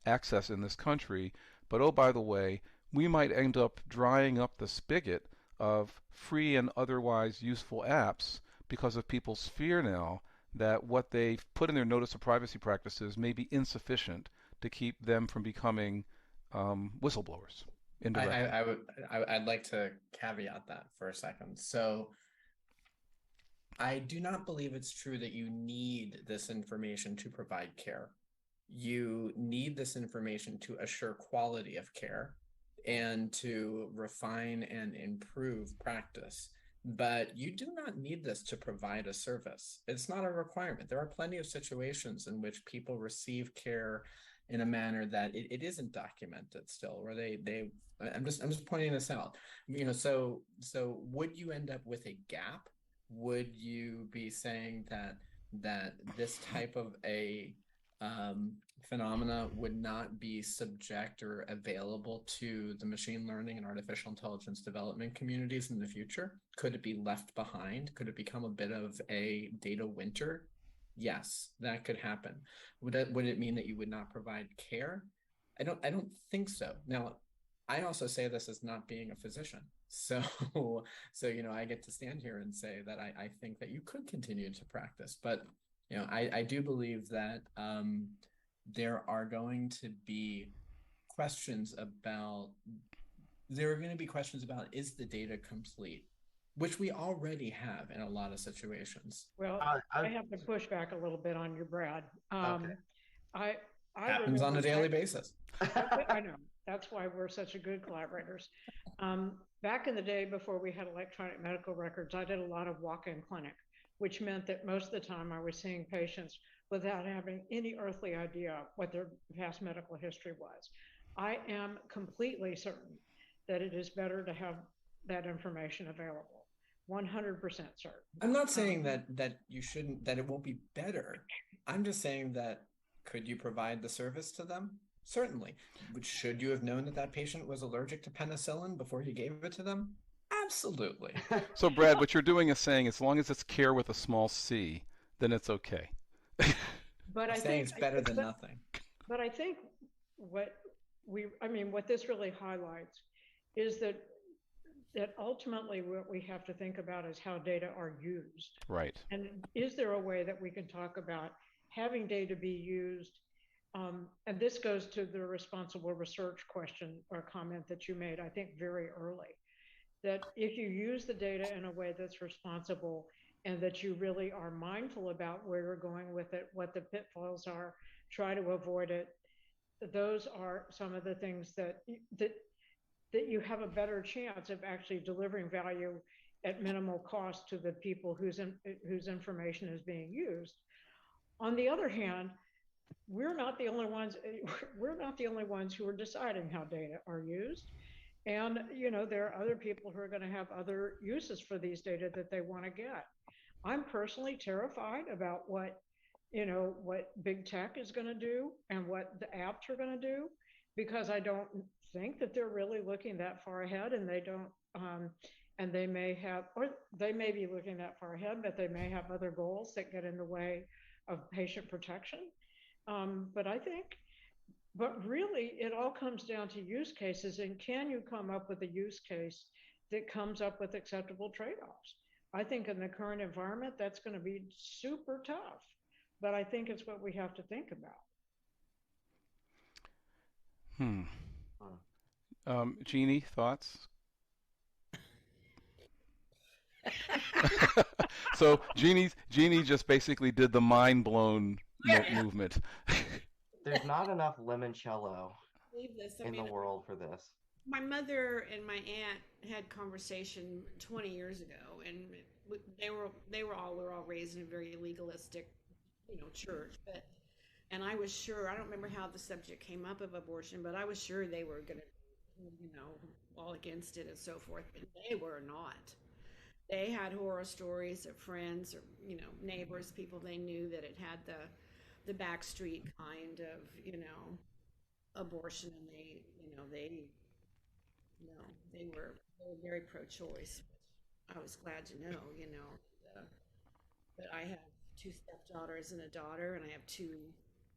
access in this country. But, oh, by the way, we might end up drying up the spigot of free and otherwise useful apps because of people's fear now that what they've put in their notice of privacy practices may be insufficient to keep them from becoming whistleblowers indirectly. I'd like to caveat that for a second. So I do not believe it's true that you need this information to provide care. You need this information to assure quality of care and to refine and improve practice. But you do not need this to provide a service. It's not a requirement. There are plenty of situations in which people receive care in a manner that it isn't documented still, where I'm just pointing this out. So would you end up with a gap? Would you be saying that this type of a phenomena would not be subject or available to the machine learning and artificial intelligence development communities in the future? Could it be left behind? Could it become a bit of a data winter? Yes, that could happen. Would it mean that you would not provide care? I don't think so. Now, I also say this as not being a physician. So I get to stand here and say that I think that you could continue to practice, but I do believe that there are going to be questions about is the data complete, which we already have in a lot of situations. Well, I have to push back a little bit on you, Brad. Okay. I happens on a daily basis. I know. That's why we're such a good collaborators. Back in the day, before we had electronic medical records, I did a lot of walk-in clinic, which meant that most of the time I was seeing patients without having any earthly idea what their past medical history was. I am completely certain that it is better to have that information available. 100% certain. I'm not saying that you shouldn't, that it won't be better. I'm just saying that could you provide the service to them? Certainly. Should you have known that patient was allergic to penicillin before you gave it to them? Absolutely. So, Brad, what you're doing is saying as long as it's care with a small c, then it's okay. But I think it's better than nothing. But I think what this really highlights is that ultimately what we have to think about is how data are used. Right. And is there a way that we can talk about having data be used? And this goes to the responsible research question or comment that you made, I think, very early, that if you use the data in a way that's responsible and that you really are mindful about where you're going with it, what the pitfalls are, try to avoid it, those are some of the things that you have a better chance of actually delivering value at minimal cost to the people whose information is being used. On the other hand, we're not the only ones who are deciding how data are used. And there are other people who are going to have other uses for these data that they want to get. I'm personally terrified about what big tech is going to do and what the apps are going to do, because I don't think that they're really looking that far ahead, and they don't and they may be looking that far ahead, but they may have other goals that get in the way of patient protection. But really, it all comes down to use cases, and can you come up with a use case that comes up with acceptable trade-offs? I think in the current environment, that's going to be super tough, but I think it's what we have to think about. Jeannie, thoughts? So Jeannie just basically did the mind blown movement. There's not enough limoncello in the world for this. My mother and my aunt had conversation 20 years ago, and we were all raised in a very legalistic, church. And I was sure, I don't remember how the subject came up of abortion, but I was sure they were going to, all against it and so forth. But they were not. They had horror stories of friends or neighbors, people they knew that had the backstreet kind of abortion, and they were very pro-choice. I was glad to know that I have 2 stepdaughters and a daughter, and I have 2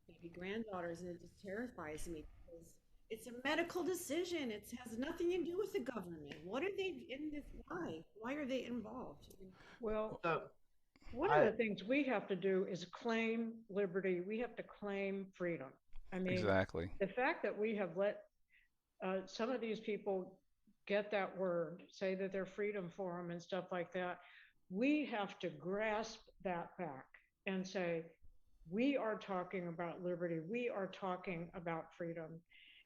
baby granddaughters, and it just terrifies me because It's a medical decision. It has nothing to do with the government. What are they in this? Why? Why are they involved? Well, So one of the things we have to do is claim liberty. We have to claim freedom. I mean, Exactly. the fact that we have let some of these people get that word, say that they're freedom forum and stuff like that, we have to grasp that back and say, we are talking about liberty. We are talking about freedom.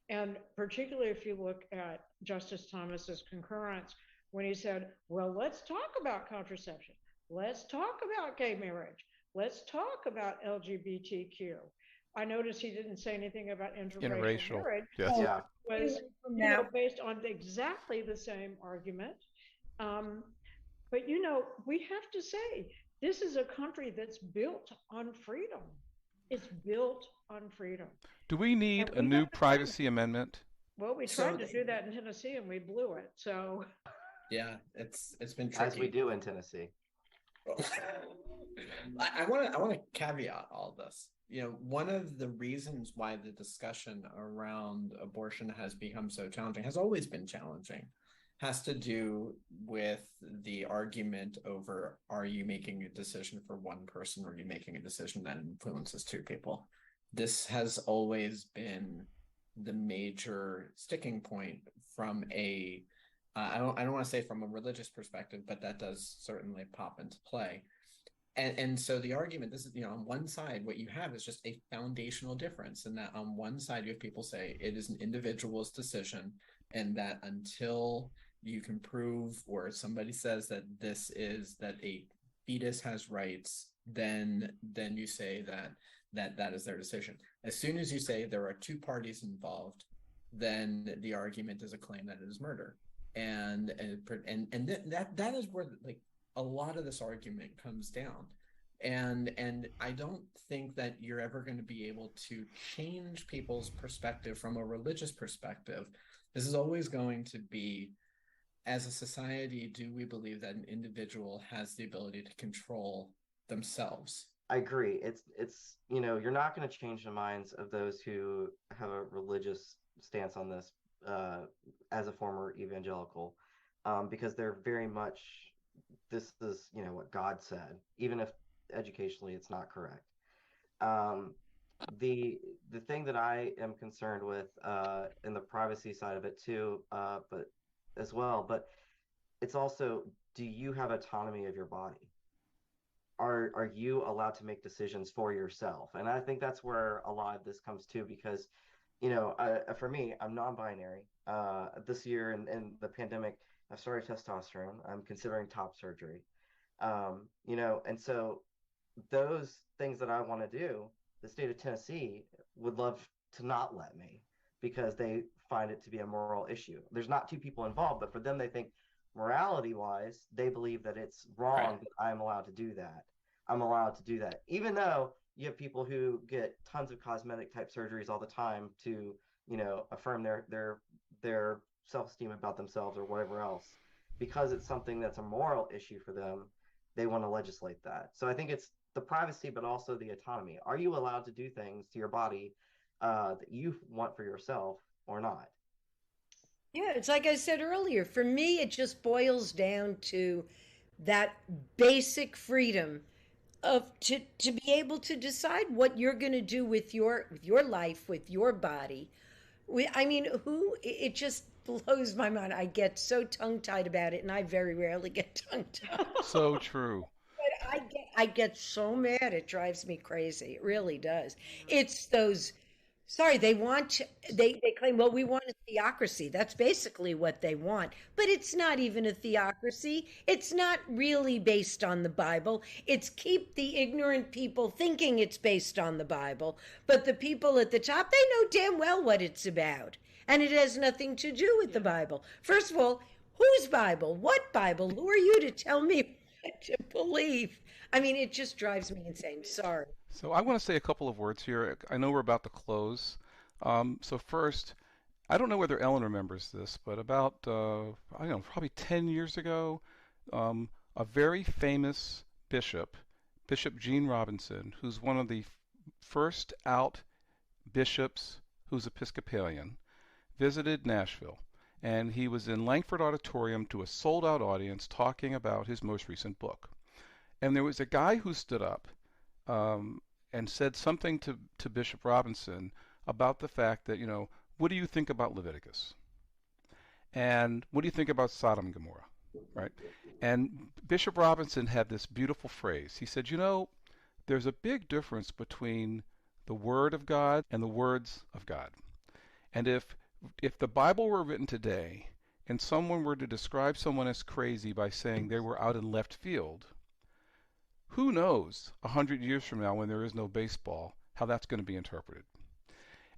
And particularly if you look at Justice Thomas's concurrence, when he said, well, let's talk about contraception. Let's talk about gay marriage. Let's talk about LGBTQ. I noticed he didn't say anything about interracial marriage. Yes. yeah, Was based on exactly the same argument. But we have to say, this is a country that's built on freedom. It's built on freedom. Do we need a new privacy amendment? Well, we tried to do that in Tennessee and we blew it. So yeah, it's been tricky. As we do in Tennessee. I want to caveat all this. One of the reasons why the discussion around abortion has become so challenging, has always been challenging, has to do with the argument over, are you making a decision for one person, or are you making a decision that influences two people? This has always been the major sticking point from I don't want to say from a religious perspective, but that does certainly pop into play. And so the argument, this is, on one side, what you have is just a foundational difference, in that on one side, you have people say it is an individual's decision, and that until you can prove, or somebody says that that a fetus has rights, then you say that is their decision. As soon as you say there are two parties involved, then the argument is a claim that it is murder. And that is where, like, a lot of this argument comes down. And I don't think that you're ever going to be able to change people's perspective from a religious perspective. This is always going to be, as a society, do we believe that an individual has the ability to control themselves? I agree. It's you're not going to change the minds of those who have a religious stance on this, as a former evangelical, because they're very much, this is what God said, even if educationally it's not correct. The thing that I am concerned with, in the privacy side of it too, but it's also, do you have autonomy of your body? Are you allowed to make decisions for yourself? And I think that's where a lot of this comes to, because for me, I'm non-binary. This year in the pandemic, I've started testosterone. I'm considering top surgery. And so those things that I want to do, the state of Tennessee would love to not let me, because they find it to be a moral issue. There's not two people involved, but for them, they think morality-wise, they believe that it's wrong that I'm allowed to do that. I'm allowed to do that, even though you have people who get tons of cosmetic type surgeries all the time to, affirm their self-esteem about themselves or whatever else, because it's something that's a moral issue for them. They want to legislate that. So I think it's the privacy, but also the autonomy. Are you allowed to do things to your body that you want for yourself or not? Yeah, it's like I said earlier. For me, it just boils down to that basic freedom of to be able to decide what you're going to do with your life, with your body. It just blows my mind. I get so tongue-tied about it, and I very rarely get tongue-tied. So true. But I get so mad, it drives me crazy. It really does. It's those, sorry, they claim, well, we want a theocracy. That's basically what they want. But it's not even a theocracy. It's not really based on the Bible. It's keep the ignorant people thinking it's based on the Bible. But the people at the top, they know damn well what it's about. And it has nothing to do with the Bible. First of all, whose Bible? What Bible? Who are you to tell me what to believe? It just drives me insane. Sorry. So I want to say a couple of words here. I know we're about to close. So first, I don't know whether Ellen remembers this, but about, probably 10 years ago, a very famous bishop, Bishop Gene Robinson, who's one of the first out bishops who's Episcopalian, visited Nashville, and he was in Langford Auditorium to a sold-out audience talking about his most recent book. And there was a guy who stood up and said something to Bishop Robinson about the fact that, what do you think about Leviticus? And what do you think about Sodom and Gomorrah? Right? And Bishop Robinson had this beautiful phrase. He said, there's a big difference between the Word of God and the words of God. And if the Bible were written today and someone were to describe someone as crazy by saying they were out in left field, who knows 100 years from now when there is no baseball, how that's going to be interpreted.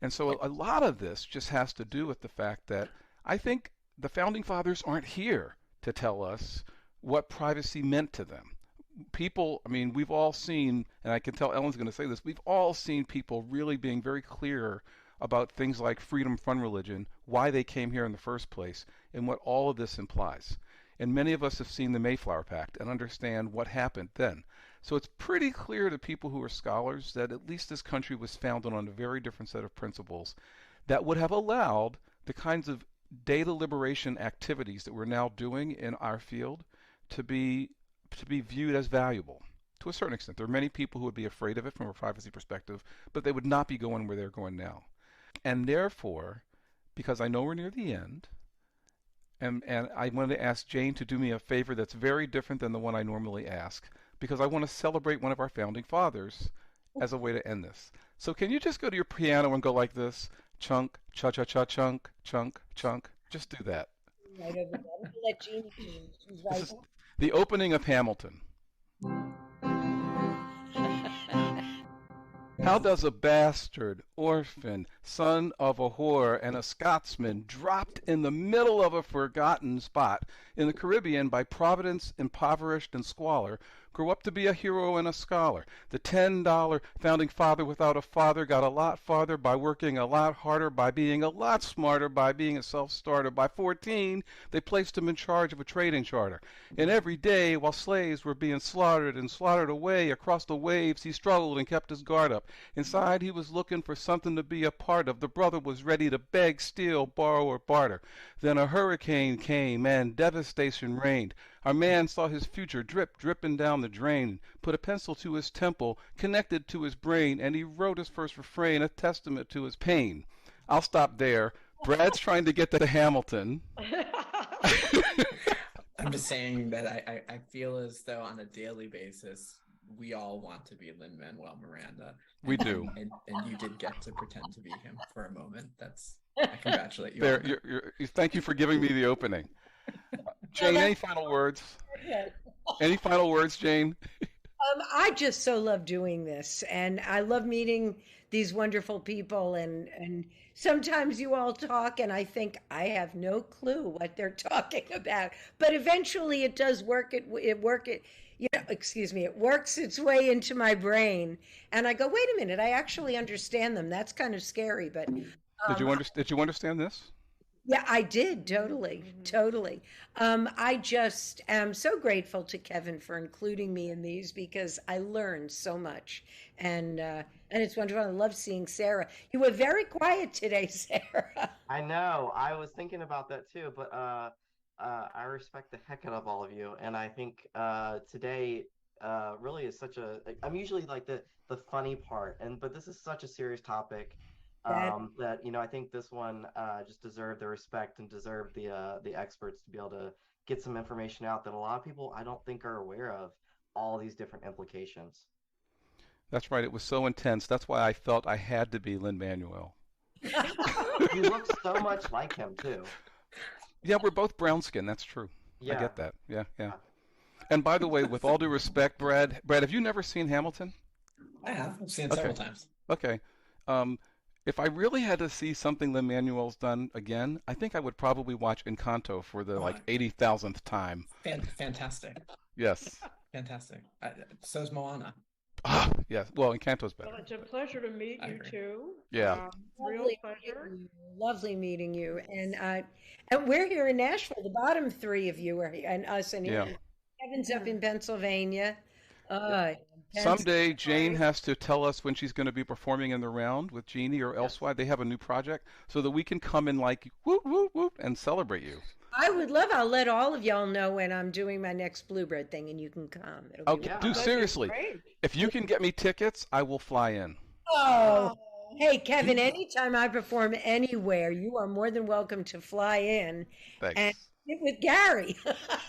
And so a lot of this just has to do with the fact that I think the Founding Fathers aren't here to tell us what privacy meant to them. People, we've all seen, and I can tell Ellen's going to say this, we've all seen people really being very clear about things like freedom from religion, why they came here in the first place, and what all of this implies. And many of us have seen the Mayflower Pact and understand what happened then. So it's pretty clear to people who are scholars that at least this country was founded on a very different set of principles that would have allowed the kinds of data liberation activities that we're now doing in our field to be viewed as valuable to a certain extent. There are many people who would be afraid of it from a privacy perspective, but they would not be going where they're going now. And therefore, because I know we're near the end, and I wanted to ask Jane to do me a favor that's very different than the one I normally ask, because I want to celebrate one of our founding fathers as a way to end this. So can you just go to your piano and go like this? Chunk, cha-cha-cha, chunk, chunk, chunk. Just do that. Right over there. Let Jean do. She's right. This is the opening of Hamilton. How does a bastard, orphan, son of a whore, and a Scotsman dropped in the middle of a forgotten spot in the Caribbean by providence, impoverished, and squalor, grow up to be a hero and a scholar? The $10 founding father without a father got a lot farther by working a lot harder, by being a lot smarter, by being a self-starter. By 14, they placed him in charge of a trading charter. And every day, while slaves were being slaughtered and slaughtered away across the waves, he struggled and kept his guard up. Inside, he was looking for something to be a part of. The brother was ready to beg, steal, borrow, or barter. Then a hurricane came and devastation reigned. Our man saw his future dripping down the drain, put a pencil to his temple, connected to his brain, and he wrote his first refrain, a testament to his pain. I'll stop there. Brad's trying to get to Hamilton. I'm just saying that I feel as though on a daily basis, we all want to be Lin-Manuel Miranda. We do. And you did get to pretend to be him for a moment. I congratulate you. There, thank you for giving me the opening. Jane, any final words? Any final words, Jane? I just so love doing this, and I love meeting these wonderful people, and sometimes you all talk and I think I have no clue what they're talking about, but eventually it does work. It works its way into my brain, and I go, wait a minute, I actually understand them. That's kind of scary, but did you understand this? Yeah, I did. Totally. I just am so grateful to Kevin for including me in these because I learned so much. And it's wonderful. I love seeing Sarah. You were very quiet today, Sarah. I know. I was thinking about that too, but I respect the heck out of all of you. And I think today really is I'm usually like the funny part, but this is such a serious topic. That I think this one just deserved the respect and deserved the experts to be able to get some information out that a lot of people I don't think are aware of all these different implications. That's right. It was so intense. That's why I felt I had to be Lin-Manuel. You look so much like him too. Yeah, we're both brown skin. That's true. Yeah. I get that. Yeah. And by the way, with all due respect, Brad, have you never seen Hamilton? I have. I've seen it several times. Okay. If I really had to see something Lin-Manuel's done again, I think I would probably watch Encanto for the 80,000th time. Fantastic. Yes. Fantastic. So's Moana. Yes. Well, Encanto's better. Well, it's a pleasure to meet you too. Yeah. Real pleasure. Lovely meeting you. And we're here in Nashville. The bottom three of you are here, and us and here. Kevin's up in Pennsylvania. Someday Jane has to tell us when she's going to be performing in the round with Jeannie or elsewhere. They have a new project so that we can come in like whoop, whoop, whoop and celebrate you. I would love. I'll let all of y'all know when I'm doing my next Bluebird thing, and you can come. It'll be seriously. If you can get me tickets, I will fly in. Oh, hey Kevin! Anytime I perform anywhere, you are more than welcome to fly in. Thanks. And sit with Gary.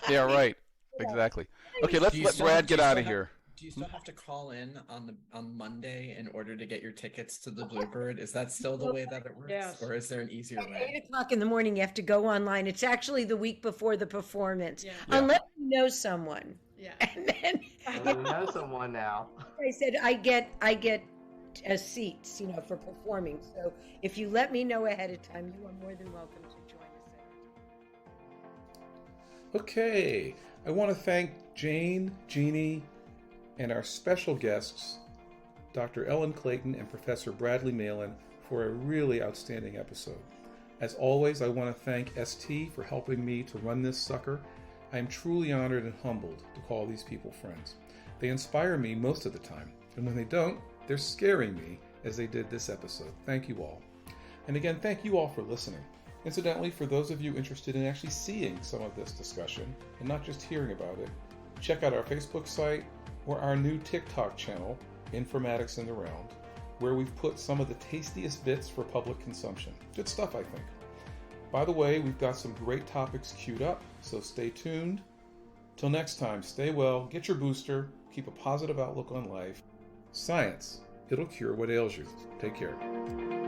Yeah, right. Exactly. Okay, let's let Brad get out of here. Do you still have to call in on Monday in order to get your tickets to the Bluebird? Is that still the way that it works? Yes. Or is there an easier way? 8:00 in the morning, you have to go online. It's actually the week before the performance, unless you know someone. Yeah. And then you know someone now. I said I get seats, for performing. So if you let me know ahead of time, you are more than welcome to join us. Okay, I want to thank Jane, Jeannie, and our special guests, Dr. Ellen Clayton and Professor Bradley Malin, for a really outstanding episode. As always, I want to thank ST for helping me to run this sucker. I am truly honored and humbled to call these people friends. They inspire me most of the time, and when they don't, they're scaring me, as they did this episode. Thank you all. And again, thank you all for listening. Incidentally, for those of you interested in actually seeing some of this discussion, and not just hearing about it, check out our Facebook site, or our new TikTok channel, Informatics in the Round, where we've put some of the tastiest bits for public consumption. Good stuff, I think. By the way, we've got some great topics queued up, so stay tuned. Till next time, stay well, get your booster, keep a positive outlook on life. Science, it'll cure what ails you. Take care.